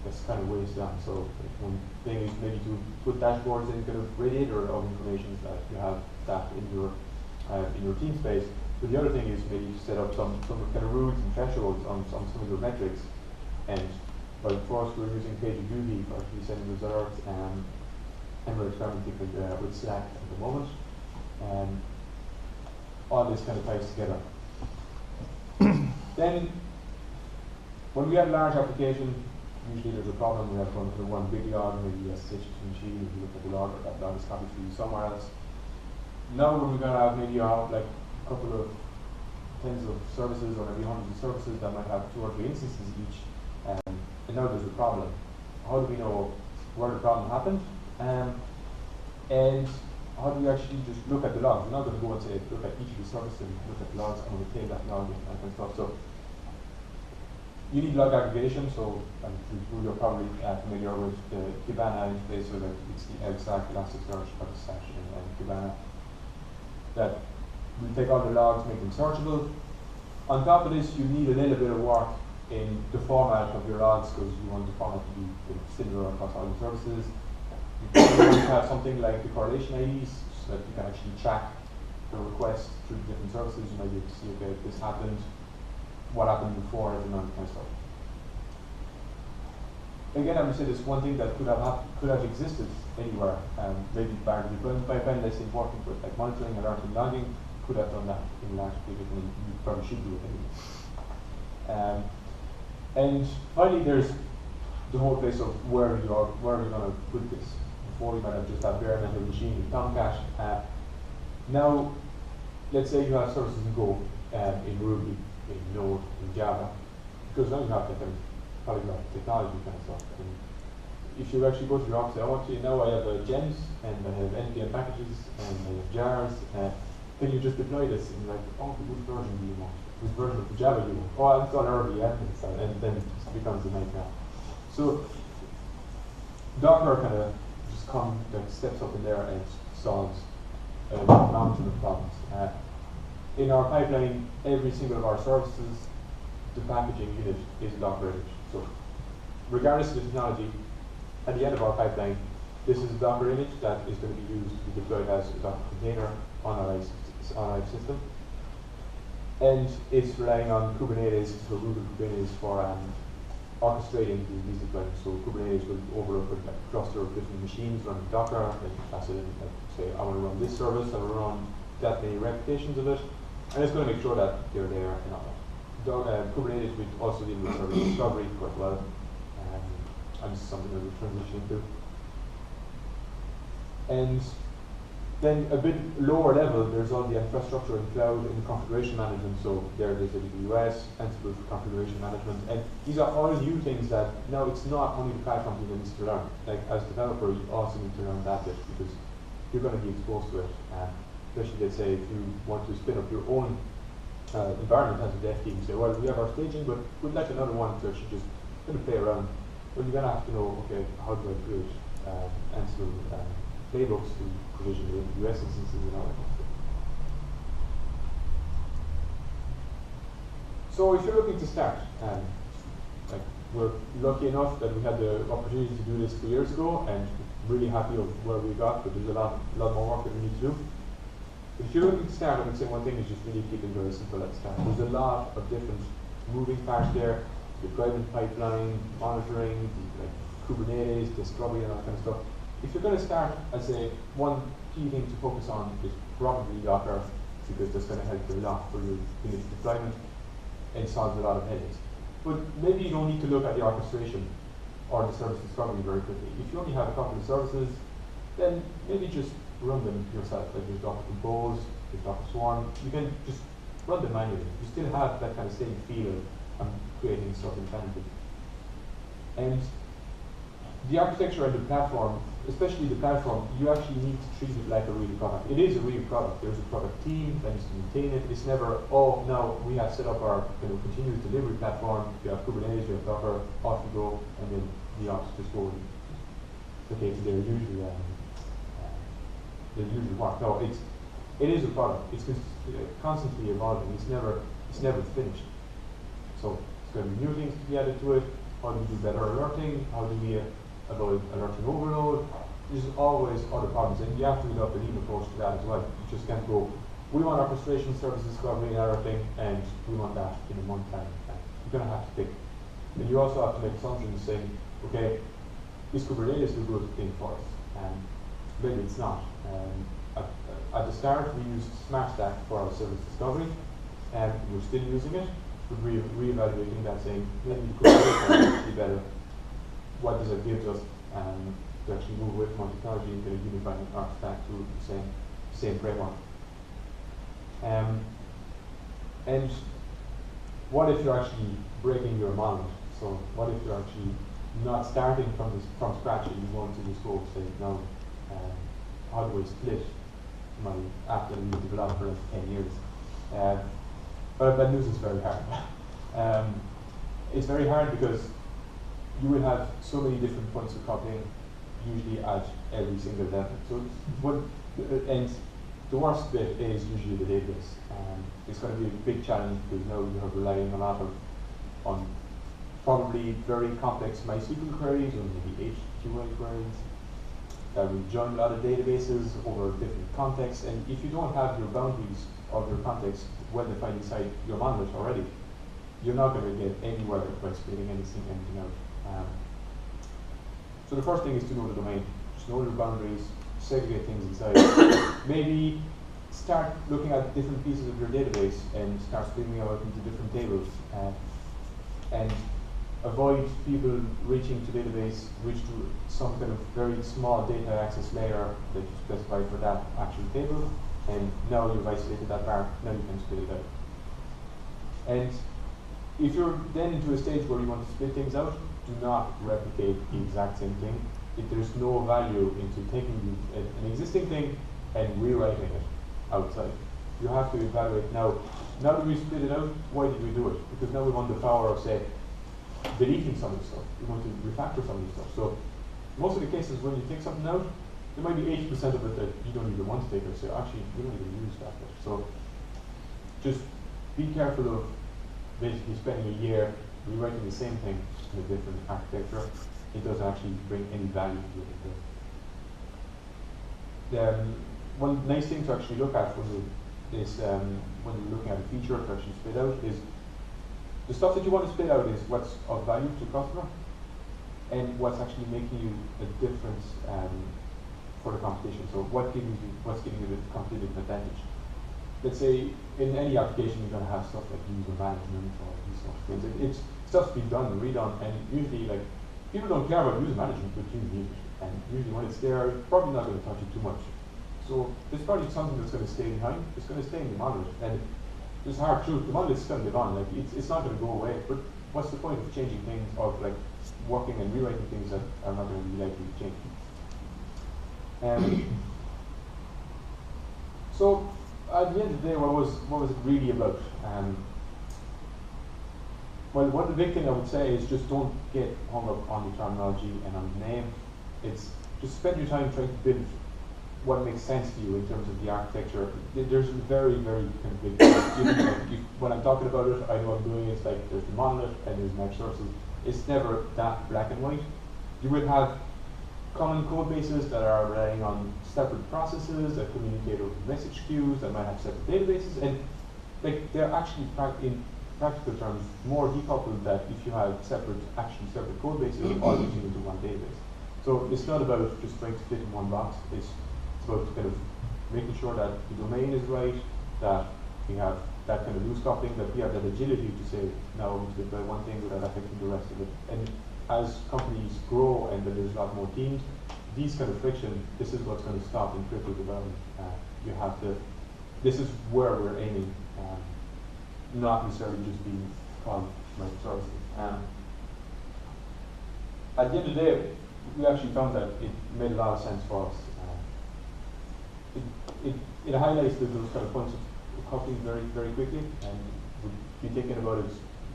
that's kind of wasted on. So one thing is maybe to put dashboards in kind of radiator of information that you have that in your team space. But the other thing is maybe to set up some kind of rules and thresholds on some of your metrics. And well, for us, we're using CorkJUG for actually sending those alerts, and we're experimenting with Slack at the moment. All this kind of ties together. Then, when we have a large application, usually there's a problem. We have one big log, maybe a SSH machine. If you look at the log, that log is copied to you somewhere else. Now we're going to have maybe like a couple of tens of services, or maybe hundreds of services that might have 2 or 3 instances each. And now there's a problem. How do we know where the problem happened? And how do we actually just look at the logs? We're not going to go and say, look at each of the services and look at the logs, and we'll take that log and that kind of stuff. So you need log aggregation, so you're probably familiar with the Kibana interface, so that it's the LSAC, Elasticsearch, Stash, and Kibana. That we take all the logs, make them searchable. On top of this, you need a little bit of work in the format of your logs, because you want the format to be similar across all the services. You probably have something like the correlation IDs, so that you can actually track the request through different services. You might be able to see, okay, this happened, what happened before, and all that kind of stuff. Again, I would say this one thing that could have existed anywhere, maybe part of the deployment pipeline, less important, but like monitoring, alerting, logging, could have done that in large scale, and you probably should do it anyway. And finally, there's the whole place of where are you going to put this. Before you might have just had bare metal machine in Tomcat. Now, let's say you have services in Go, in Ruby, in Node, in Java, because now you have that kind of polyglot technology kind of stuff. And if you actually go to your office, now I have gems, and I have NPM packages, and I have jars. Can you just deploy this and like, oh, which version do you want? Which version of the Java do you want? Oh, I've got RVM, and then it becomes a nightmare. So Docker kind of just steps up in there and solves a mountain of problems. In our pipeline, every single of our services, the packaging unit is a Docker image. So regardless of the technology, at the end of our pipeline, this is a Docker image that is going to be used to be deployed as a Docker container on our system. And it's relying on Kubernetes, so root of Kubernetes for orchestrating these deployments. So Kubernetes will overlook a cluster of different machines running Docker, and pass it in, like, say, I want to run this service, I want to run that many replications of it, and it's going to make sure that they're there and all that. Kubernetes will also deal with service discovery quite well, and this is something that we're transitioning to. And then a bit lower level, there's all the infrastructure and cloud and configuration management. So there's AWS, Ansible for configuration management, and these are all new things that now it's not only the platform that needs to learn. Like as a developer, you also need to learn that bit, because you're going to be exposed to it. Especially, let's say, if you want to spin up your own environment as a dev team, say, well, we have our staging, but we'd like another one to actually just kind of play around. Well, you're going to have to know, okay, how do I create Ansible playbooks to provision the US instances and all that kind of stuff. So if you're looking to start, like we're lucky enough that we had the opportunity to do this 2 years ago, and really happy of where we got, but there's a lot more work that we need to do. If you're looking to start, I would say one thing is just really keep it very simple at the start. There's a lot of different moving parts there, deployment pipeline, monitoring, like Kubernetes, discovery, and all that kind of stuff. If you're going to start, I'd say one key thing to focus on is probably Docker, because that's going to help you a lot for your unit deployment and solves a lot of headaches. But maybe you don't need to look at the orchestration or the service discovery very quickly. If you only have a couple of services, then maybe just run them yourself. Like there's Docker Compose, Docker Swarm. You can just run them manually. You still have that kind of same feel of creating stuff independently. And the architecture and the platform, especially the platform, you actually need to treat it like a real product. It is a real product. There's a product team that needs to maintain it. It's never, oh, now we have set up our continuous delivery platform. We have Kubernetes, we have Docker, off you go, and then the ops just go and okay, so they're usually work. No, it is a product. It's constantly evolving. It's never finished. So it's going to be new things to be added to it. How do we do better alerting? How do we avoid alerting overload? There's always other problems, and you have to adopt a lean approach to that as well. You just can't go, we want orchestration, service discovery, and alerting, and we want that in a month time. You're going to have to pick. And you also have to make assumptions saying, okay, is Kubernetes a good thing for us? And maybe it's not. At the start, we used SmartStack for our service discovery, and we're still using it. We're re-evaluating that, saying maybe Kubernetes is actually better. What does it give us to actually move away from our technology and kind of unifying our stack to the same framework? And what if you're actually breaking your monolith? So what if you're actually not starting from scratch and you want to just go say, no, how do I split my app that we've developed for 10 years? But bad news is very hard. It's very hard because you will have so many different points of coupling, usually at every single level. So and the worst bit is usually the database. It's going to be a big challenge because now you are relying a lot on probably very complex MySQL queries or maybe HQL queries that will join a lot of databases over different contexts. And if you don't have your boundaries of your context well defined inside your monolith already, you're not going to get anywhere by splitting anything out. So the first thing is to know the domain. Just know your boundaries, segregate things inside. Maybe start looking at different pieces of your database and start splitting out into different tables. And avoid people reaching to database, reach to some kind of very small data access layer that you specify for that actual table. And now you've isolated that part, now you can split it out. And if you're then into a stage where you want to split things out, do not replicate the exact same thing. If there's no value into taking an existing thing and rewriting it outside. You have to evaluate now that we split it out, why did we do it? Because now we want the power of, say, deleting some of the stuff. We want to refactor some of the stuff. So most of the cases when you take something out, there might be 80% of it that you don't even want to take out. So actually, you don't even use that bit. So just be careful of basically spending a year rewriting the same thing in a different architecture. It doesn't actually bring any value to it. One nice thing to actually look at when you're looking at a feature to actually split out is the stuff that you want to split out is what's of value to the customer and what's actually making you a difference for the competition. So what's giving you the competitive advantage? Let's say in any application you're going to have stuff like user management or these sorts of things. It's stuff's been done and redone, and usually like people don't care about user management, but you need it. And usually when it's there, it's probably not going to touch it too much. So there's probably something that's going to stay behind. It's going to stay in the monolith, and there's hard truth. The monolith's going to live on. Like it's not going to go away. But what's the point of changing things, of like working and rewriting things that are not going to be likely to change? So at the end of the day, what was it really about? Well, one of the big thing I would say is just don't get hung up on the terminology and on the name. It's just spend your time trying to build what makes sense to you in terms of the architecture. There's very, very kind of big when I'm talking about it, I know I'm doing it. It's like there's the monolith and there's microservices. It's never that black and white. You will have common code bases that are relying on separate processes that communicate over message queues, that might have separate databases, and like they're actually in practical terms more decoupled than if you have separate code bases all using into one database. So it's not about just trying to fit in one box. It's about kind of making sure that the domain is right, that we have that kind of loose coupling, that we have that agility to say, now we split by one thing without affecting the rest of it. And as companies grow and then there's a lot more teams, these kind of friction, this is what's going to stop and cripple development. You have to this is where we're aiming, not necessarily just being called microservices. At the end of the day, we actually found that it made a lot of sense for us. It highlights those kind of points of coupling very quickly, and we'll be thinking about it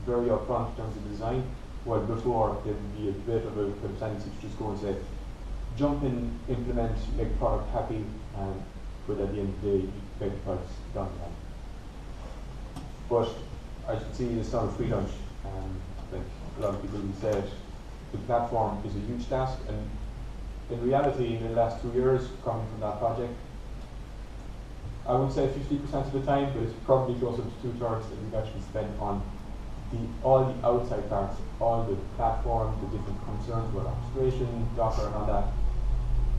very upfront in terms of design. Well, before there would be a bit of a tendency to just go and say, jump in, implement, make the product happy, but at the end of the day, you make the product done. But I should see this sort of free lunch, like a lot of people would say it, the platform is a huge task, and in reality, in the last 2 years, coming from that project, I would say 50% of the time, but it's probably closer to 2/3 that we've actually spent on all the outside parts, all the platform, the different concerns about orchestration, Docker, and all that,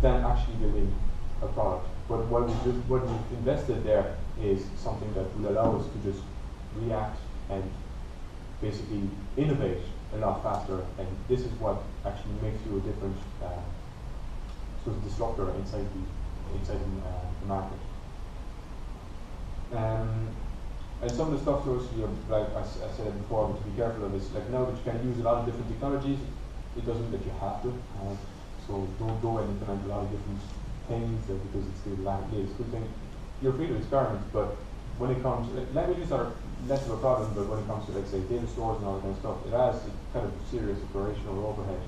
than actually building a product. But what we've invested there is something that will allow us to just react and basically innovate a lot faster. And this is what actually makes you a different sort of disruptor inside the market. And some of the stuff to us, like I said before, but to be careful of this, like now that you can use a lot of different technologies, it doesn't that you have to. So don't go and implement a lot of different things because it's the latest good thing. You're free to experiment, but when it comes, languages are less of a problem, but when it comes to, like, say, data stores and all that kind of stuff, it has a kind of serious operational overhead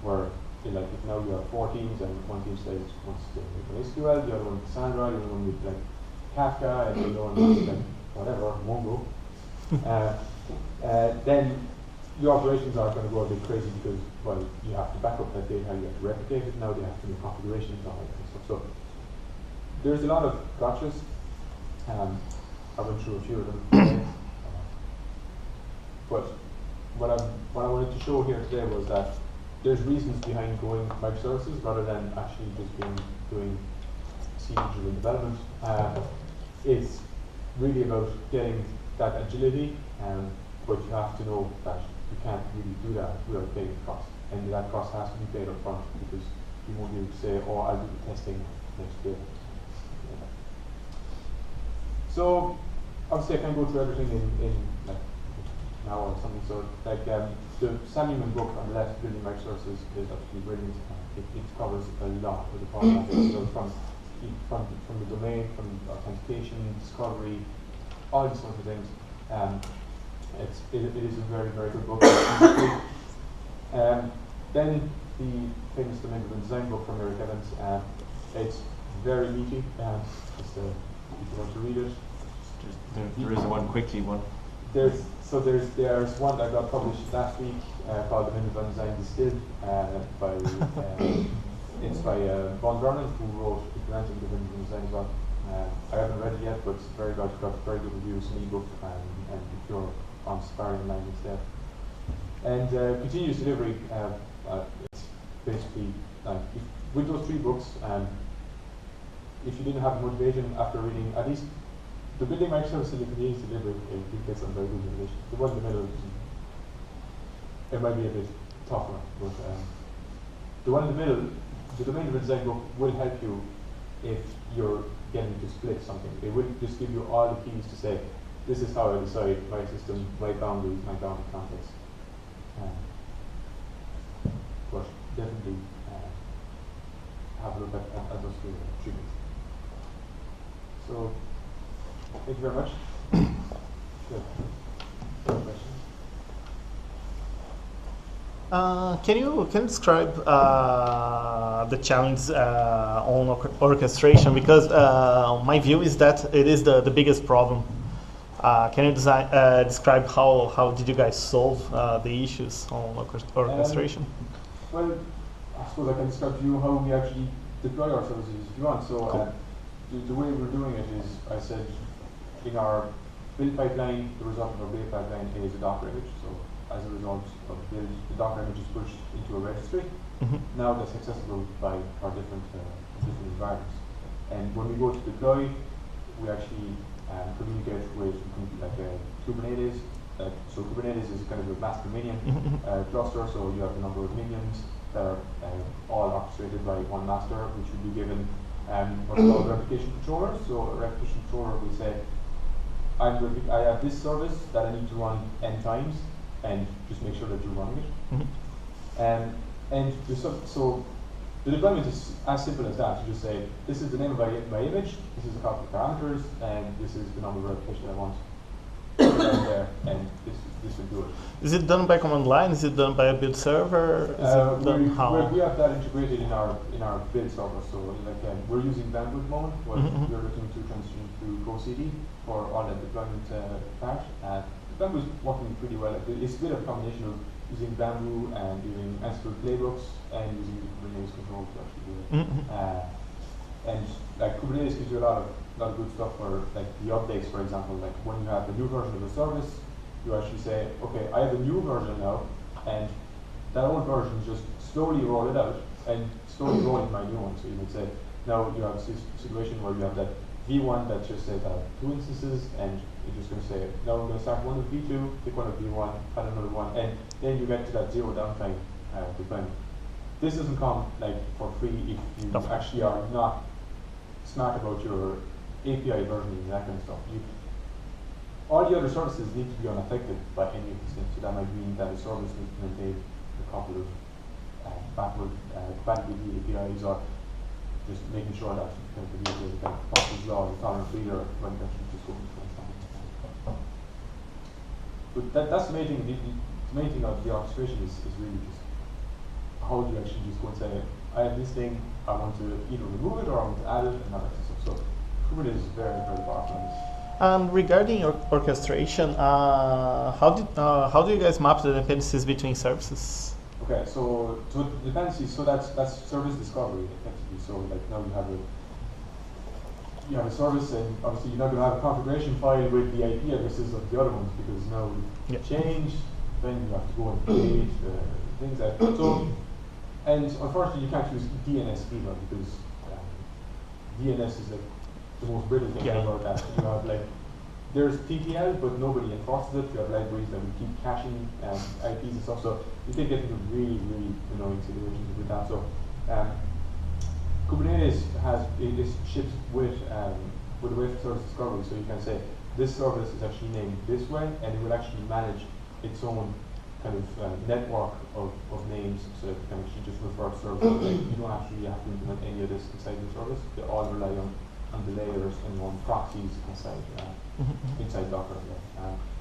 where, like, if now you have 4 teams and one team says wants to make SQL, the other one with Cassandra, the other one with, like, Kafka, and the other one with, like, whatever, Mongo, then your operations are going to go a bit crazy because, well, you have to back up that data, you have to replicate it now, they have to make configurations and all that kind of stuff. So there's a lot of gotchas. I went through a few of them today. But what I wanted to show here today was that there's reasons behind going microservices rather than actually just doing C-driven development. It's really about getting that agility, but you have to know that you can't really do that without paying the cost. And that cost has to be paid up front because you won't be able to say, oh, I'll do the testing next year. So obviously I can't go through everything in like an hour or something. So like the Sam Newman book on the left, Building Microservices, is absolutely brilliant. It covers a lot of the problems, from the domain, from authentication, discovery, all these sorts of things. It is a very good book. Then the famous domain-driven design book from Eric Evans. It's very meaty. Just if you want to read it. There is one one. There's one that got published last week called Domain-Driven Design Distilled it's by Von Vernon, who wrote Implementing Domain-Driven Design as well. I haven't read it yet, but it's very good. It's got very good reviews, an ebook, and if you're on sparring language there. And continuous delivery, it's basically with those 3 books, if you didn't have motivation after reading at least the Building Microservices and the Continuous Delivery, you get some very good motivation. The one in the middle, it might be a bit tougher, but the one in the middle, the domain-driven design book will help you if you're getting to split something. It will just give you all the keys to say, this is how I decide my system, my boundaries, my boundary context. But definitely have a look at those 3 treatments. So, thank you very much. Good. Questions? Can you describe the challenge on orchestration? Because my view is that it is the biggest problem. Can you describe how did you guys solve the issues on orchestration? Well, I suppose I can describe to you how we actually deploy our services if you want. So cool. The way we're doing it is, I said, in our build pipeline, the result of our build pipeline is a Docker image. So as a result of build, the Docker image is pushed into a registry. Mm-hmm. Now that's accessible by our different environments. And when we go to deploy, we actually communicate with Kubernetes. So Kubernetes is kind of a master minion cluster. So you have a number of minions that are all orchestrated by one master, which will be given what's called replication controller. So a replication controller will say, I have this service that I need to run n times, and just make sure that you're running it. Mm-hmm. And so the deployment is as simple as that. You just say, this is the name of my image, this is a copy of parameters, and this is the number of replication I want. There, and this will do it. Is it done by command line? Is it done by a build server? Is it done how? We have that integrated in our build server. So like we're using Bamboo at the moment, but we're looking to transition to GoCD for all that deployment part. Bamboo's working pretty well. It's a bit of a combination of using Bamboo and using Ansible playbooks and using Kubernetes control to actually do it. And like Kubernetes gives you a lot of good stuff for like the updates, for example. Like when you have the new version of the service, you actually say, okay, I have a new version now, and that old version just slowly roll it out and slowly roll in my new one. So you would say, now you have a situation where you have that V1 that just says that 2 instances, and you're just going to say, now we're going to start one of V2, pick one of V1, add another one, and then you get to that zero downtime deployment. This doesn't come like for free if you actually are not smart about your API versioning and that kind of stuff. All the other services need to be unaffected by any of these things. So that might mean that a service needs to maintain a couple of backward compatibility APIs, or just making sure that the Fox's law is tolerant reader when it actually just goes from something. But that's the main thing. The main thing of the orchestration is really just how do you actually just go and say, I have this thing, I want to either remove it or I want to add it, and that kind of stuff. So Kubernetes is very, very powerful on this. And regarding orchestration, how do you guys map the dependencies between services? Okay, so dependencies, so that's service discovery effectively. So like now you have a service, and obviously you're not going to have a configuration file with the IP addresses of the other ones, because now we've changed. Then you have to go and create things like that. So, and unfortunately you can't use DNS either, because DNS is like the most brittle thing about that. You have like, there's TTL, but nobody enforces it. You have libraries that will keep caching IPs and stuff. So you can get into really, really annoying situations with that. So Kubernetes is shipped with a way for service discovery. So you can say this service is actually named this way, and it will actually manage its own kind of network of names, so that you can actually just refer to services. Like, you don't actually have to implement any of this inside your service. They all rely on the layers and on proxies inside Docker.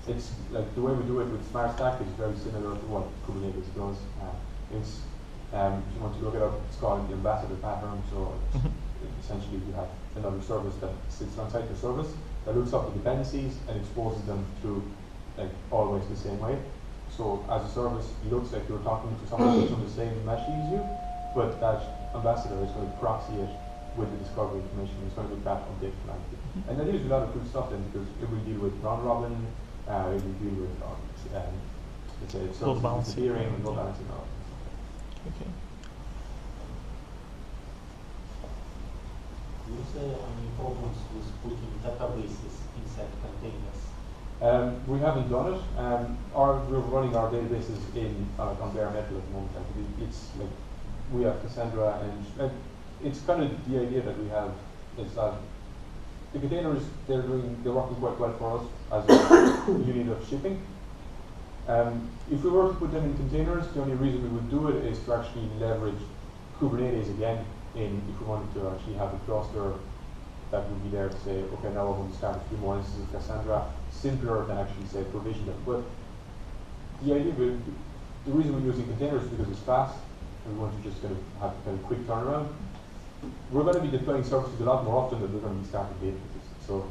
It's like the way we do it with Smart Stack is very similar to what Kubernetes does. It's if you want to look it up, it's called the ambassador pattern. So essentially, you have another service that sits alongside your service that looks up the dependencies and exposes them through like always the same way. So as a service, it looks like you're talking to someone who's on the same mesh as you, but that ambassador is going to proxy it with the discovery information. It's going to make that update automatically. And that gives you a lot of good stuff then, because it will deal with round robin, it will deal with let's say load balancing, disappearing and load balancing. Okay. Do you see any problems with putting databases inside containers? We haven't done it. We're running our databases on bare metal at the moment. It's like we have Cassandra, and it's kind of the idea that we have is that the containers they're working quite well for us as a unit of shipping. If we were to put them in containers, the only reason we would do it is to actually leverage Kubernetes again. If we wanted to actually have a cluster that would be there to say, okay, now we're going to start a few more instances of Cassandra, simpler than actually say provision them. But the idea, the reason we're using containers is because it's fast, and we want to just kind of have a kind of quick turnaround. We're going to be deploying services a lot more often than we're going to be starting databases. So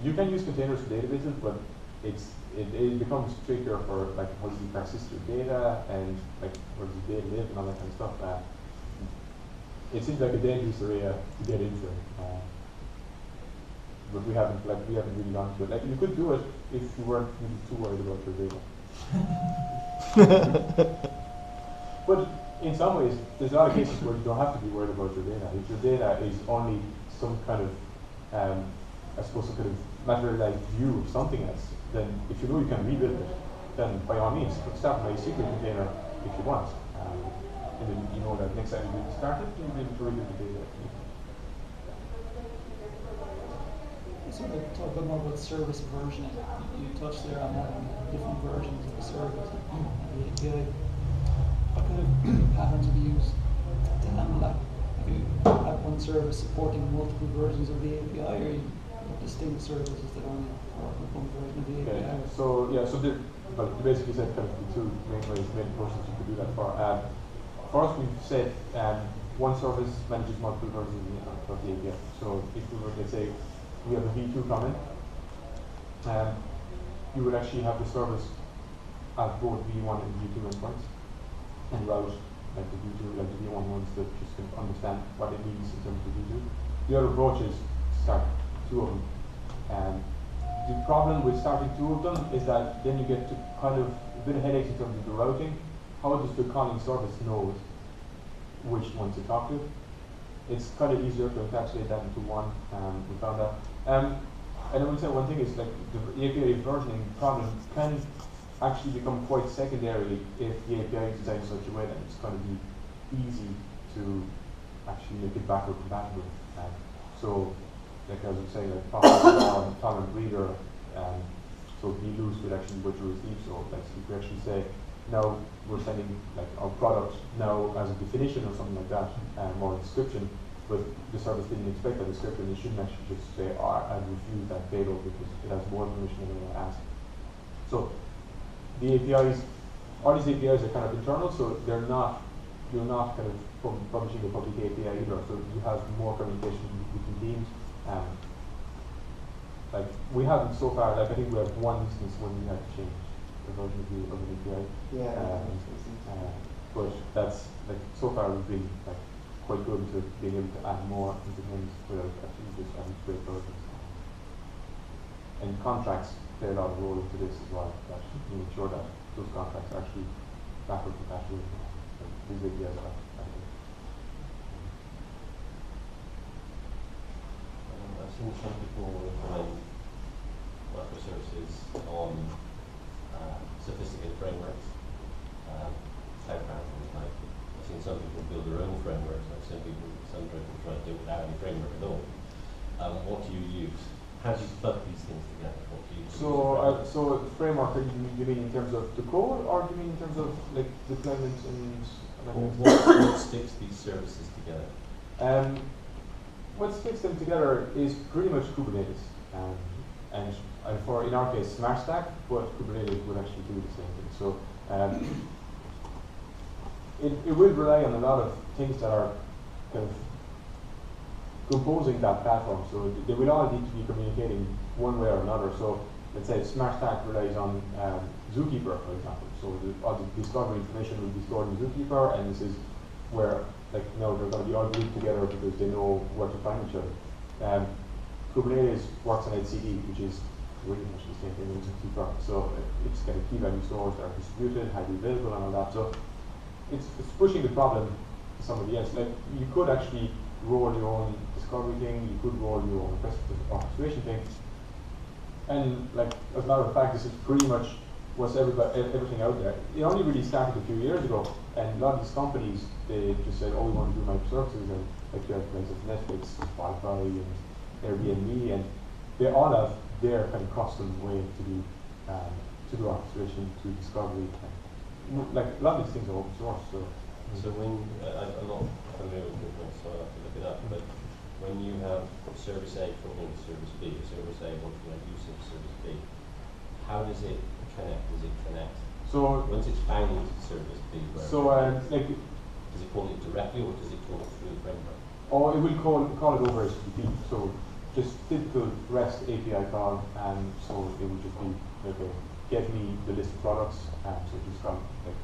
you can use containers for databases, but it becomes trickier for like how do you persist your data and like where does the data live and all that kind of stuff. It seems like a dangerous area to get into, but we haven't really gone to it. Like you could do it if you weren't really too worried about your data. But in some ways, there's a lot of cases where you don't have to be worried about your data. If your data is only some kind of, I suppose, some kind of materialized view of something else, then if you know you can rebuild it, then by all means, start with a secret container if you want. And then you know that next time you start it, you'll be able to rebuild the data. sort of talk a bit more about service versioning. You touched there on having different versions of the service and the API. What kind of patterns have you used to handle that? Have you had one service supporting multiple versions of the API, or you have distinct services that only work with one version of the API? Yeah. So well, you basically said kind of the two main ways, main processes you could do that for. First, we've said one service manages multiple versions of the API. So if we were, let's say, we have a V2 comment, you would actually have the service have both V1 and V2 endpoints and route like the V2, like the V1 ones that just can understand what it means in terms of V2. The other approach is to start two of them. The problem with starting two of them is that then you get to kind of a bit of headaches in terms of the routing. How does the calling service know which one to talk to? It's kind of easier to encapsulate that into one. We found that. And I would say one thing is like the API versioning problem can actually become quite secondary if the API is designed in such a way that it's going to be easy to actually make it backward compatible. So, like I was saying, like tolerant reader, so be loose with actually what you receive. So, like if we actually say, now we're sending like our product now as a definition or something like that, or a description, but the service didn't expect that description, it shouldn't actually just say, I'd refuse that payload because it has more information than I asked. So the APIs, all these APIs are kind of internal, so you're not kind of publishing a public API either, so you have more communication between teams. Like we haven't so far, like I think we have one instance when we had to change the version of an API. But that's like so far we've been like quite good to being able to add more into things without actually just having to create versions. And contracts play a lot of role into this as well. That you make sure that those contracts are actually backward compatible with these APIs are. I've seen some people implement microservices on sophisticated frameworks, type patterns. Like I've seen some people build their own frameworks. I've seen people try to do it without any framework at all. What do you use? How do you plug these things together? What do you use? So the framework, you mean in terms of the code, or do you mean in terms of like deployment and? What sticks these services together? What sticks them together is pretty much Kubernetes, and for in our case Smart Stack, but Kubernetes would actually do the same thing. So it will rely on a lot of things that are kind of composing that platform. So they will all need to be communicating one way or another. So let's say Smart Stack relies on Zookeeper, for example. So all the discovery information will be stored in Zookeeper, and this is where they're going to be all grouped together because they know where to find each other. Kubernetes works on etcd, which is really much the same thing as Zookeeper. So it's got key value stores that are distributed, highly available, and all that. So it's pushing the problem to somebody else. Like you could actually roll your own discovery thing, you could roll your own orchestration thing, and like as a matter of fact, this is pretty much what's everything out there. It only really started a few years ago, and a lot of these companies, they just said, oh, we want to do microservices, and like you have places like Netflix, Spotify, and Airbnb, and they all have their kind of custom way to do orchestration, to discovery. Like a lot of these things are open source. So when I'm not familiar with it, so I'll have to look it up. But when you have service A talking to service B, or service A wanting to make use of service B, how does it connect? Does it connect? So once it's found into service B, like, does it call it directly, or does it call it through the framework? Or it will call it over HTTP. So just typical REST API call, and so it would just be okay, get me the list of products, so just call like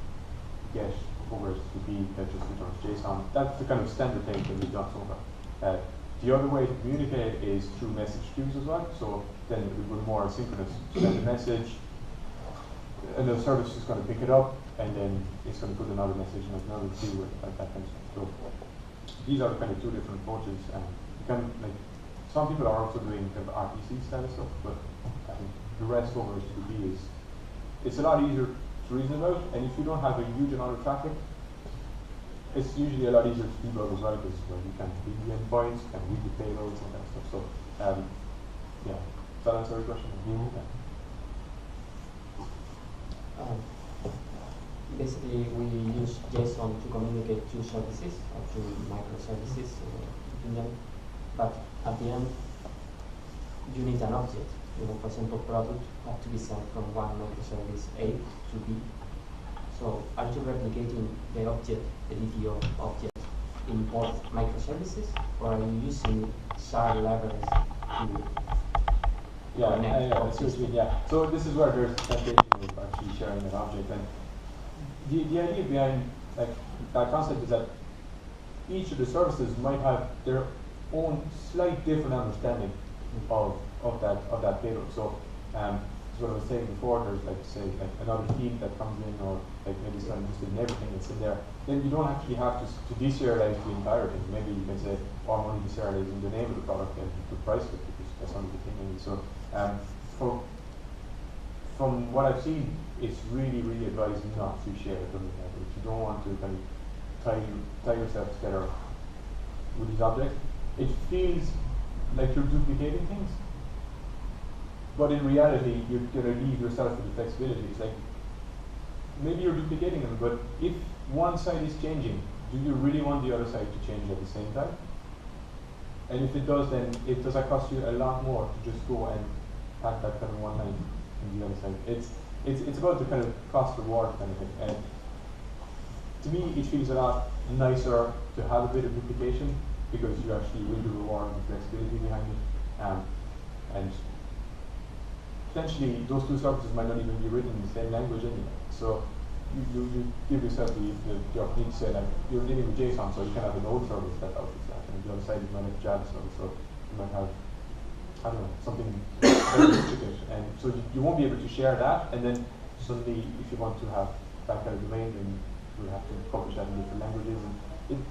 get over HTTP that just returns JSON. That's the kind of standard thing that we've done so far. The other way to communicate is through message queues as well. So then it will be more asynchronous. Send a message, and the service is going to pick it up, and then it's going to put another message in another queue, like that kind of stuff. So these are kind of two different approaches. You can like some people are also doing kind of RPC style stuff, but I think the rest over HTTP it's a lot easier to reason about, and if you don't have a huge amount of traffic, it's usually a lot easier to debug as well, because you can read the endpoints, you can read the payloads and that stuff. So Yeah. Does that answer your question? Mhm. Yeah. Basically, we use JSON to communicate to services or to microservices in them. But at the end, you need an object. For example, product have to be sent from one microservice A to B. So are you replicating the object, the DTO object, in both microservices, or are you using SAR libraries to Yeah, connect objects? excuse me, yeah. So this is where there's temptation of actually sharing an object, and the idea behind that concept is that each of the services might have their own slight different understanding of that payload. So what I was saying before, there's another team that comes in, or maybe someone interested in everything that's in there. Then you don't actually have to deserialize the entire thing. Maybe you can say, oh, I'm only deserializing the name of the product and the price of it, because that's only the thing. So from what I've seen, it's really, really advised not to share it on the network. You don't want to kind of tie yourself together with these objects. It feels like you're duplicating things, but in reality, you're going to leave yourself with the flexibility. It's like, maybe you're duplicating them, but if one side is changing, do you really want the other side to change at the same time? And if it does, then it does cost you a lot more to just go and have that kind of one line on the other side. It's about the kind of cost reward kind of thing. And to me, it feels a lot nicer to have a bit of duplication, because you actually will be rewarded with flexibility behind it. And potentially, those two services might not even be written in the same language anyway. So you give yourself the opportunity to say, like, you're dealing with JSON, so you can have an old service that outputs that, and the other side you might have Java service, so you might have, I don't know, something very specific. And so you won't be able to share that, and then suddenly, if you want to have that kind of domain, then you'll have to publish that in different languages. And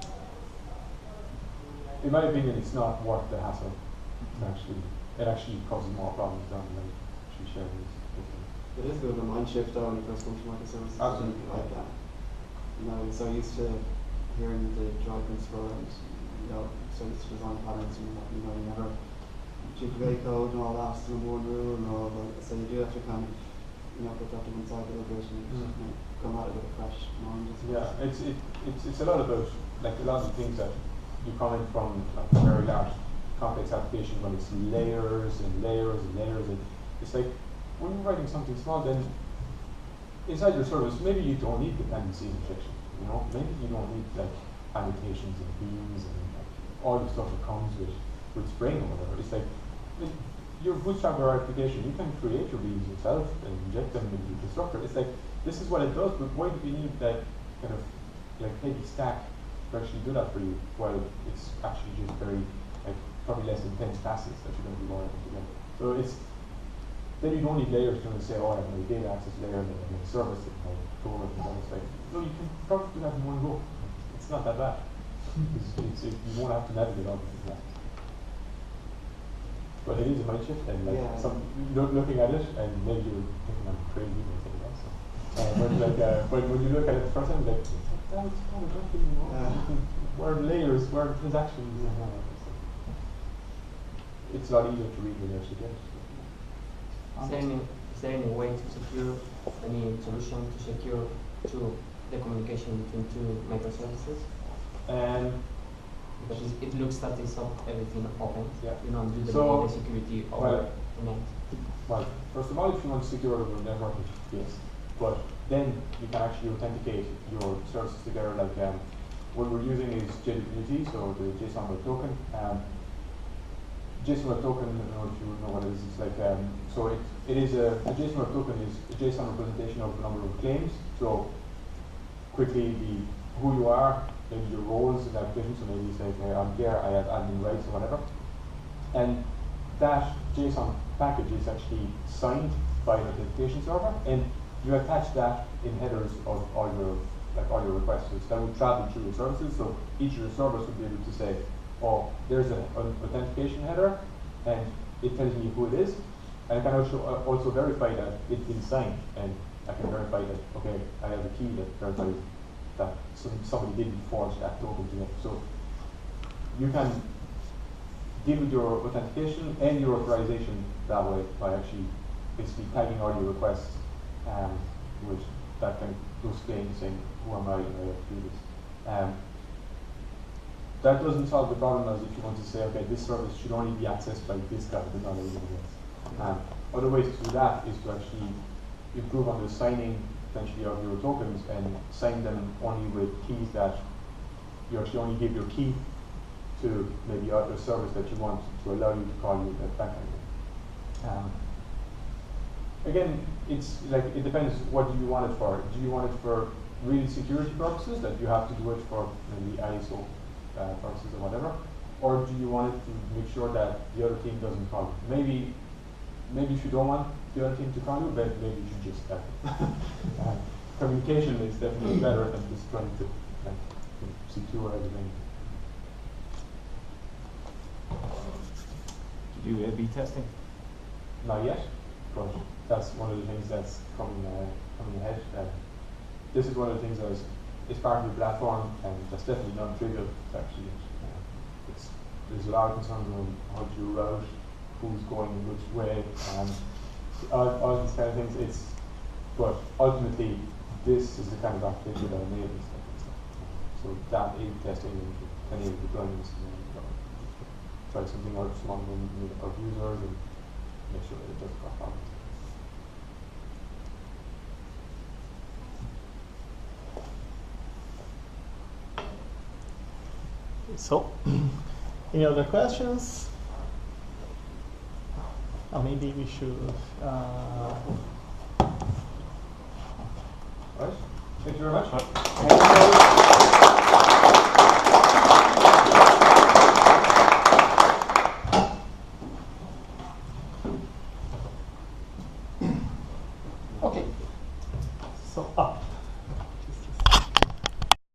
in my opinion, it's not worth the hassle. It actually causes more problems than actually sharing this. It is a bit of a mind shift though when you first come to microservices. Absolutely. Like that. You're so used to hearing the joy principle and so used to design patterns and you never duplicate code and all that, it's number one rule and all, but so you do have to kind of put that to one side a little bit and come at it with a fresh mind. Yeah, it's a lot about a lot of the things that you come in from a very large complex application when it's layers and layers and layers, and it's like when you're writing something small, then inside your service maybe you don't need dependency injection, maybe you don't need annotations and beams and all the stuff that comes with Spring or whatever. It's like your Bootstrap or application, you can create your beams yourself and inject them into the structure. It's like, this is what it does, but why do you need that kind of heavy stack to actually do that for you, while it's actually just very probably less than 10 classes that you're going to be wiring together. So then you don't need layers to say, oh, I have my data access layer and my service and my tool and all this. No, you can probably do that in one go. It's not that bad. You won't have to navigate all these classes. But it is a mind shift, and looking at it, and maybe you're thinking I'm crazy or something else. But when you look at it the first time, it's probably not anymore. Where are layers, where are transactions, it's a lot easier to read when you actually get it. Is there any way to secure, any solution to secure the communication between two microservices? Because it looks that it's everything open. Yeah. Do the security over the net. Well, first of all, if you want to secure it over the network, yes. But then you can actually authenticate your services together. What we're using is JWT, so the JSON Web Token. JSON Web Token, I don't know if you know what it is. It's it is a JSON Web Token is a JSON representation of a number of claims. So quickly, who you are, maybe your roles in the application. So maybe you say, okay, I'm Pierre, I have admin rights or whatever. And that JSON package is actually signed by an authentication server, and you attach that in headers of all your requests. So that will travel through your services. So each of your servers will be able to say, oh, there's an authentication header, and it tells me who it is. And I can also verify that it's been signed, and I can verify that, okay, I have a key that verifies that somebody didn't forge that token to me. So you can deal with your authentication and your authorization that way by actually basically tagging all your requests, which that can go explain saying who am I and I have to do this. That doesn't solve the problem as if you want to say, okay, this service should only be accessed by this guy, but not anyone else. Other ways to do that is to actually improve on the signing essentially of your tokens and sign them only with keys that you actually only give your key to maybe a service that you want to allow you to call you that kind of thing. Again, it's like it depends. What do you want it for? Do you want it for really security purposes that you have to do it for maybe ISO purposes or whatever, or do you want it to make sure that the other team doesn't call you? Maybe if you don't want the other team to call you, then maybe you should just tag it. Communication is definitely better than just trying to secure everything. Do you do A/B testing? Not yet, but that's one of the things that's coming ahead. This is one of the things that is part of the platform, and that's definitely non-trivial. It's actually, there's a lot of concerns around how to route, who's going which way, and all these kind of things. But ultimately, this is the kind of architecture that enables that kind of stuff. So that A/B testing and enable deployments, try something out small of users and make sure that it does perform. So, any other questions? Or maybe we should. Right. Thank you very much. Thank you.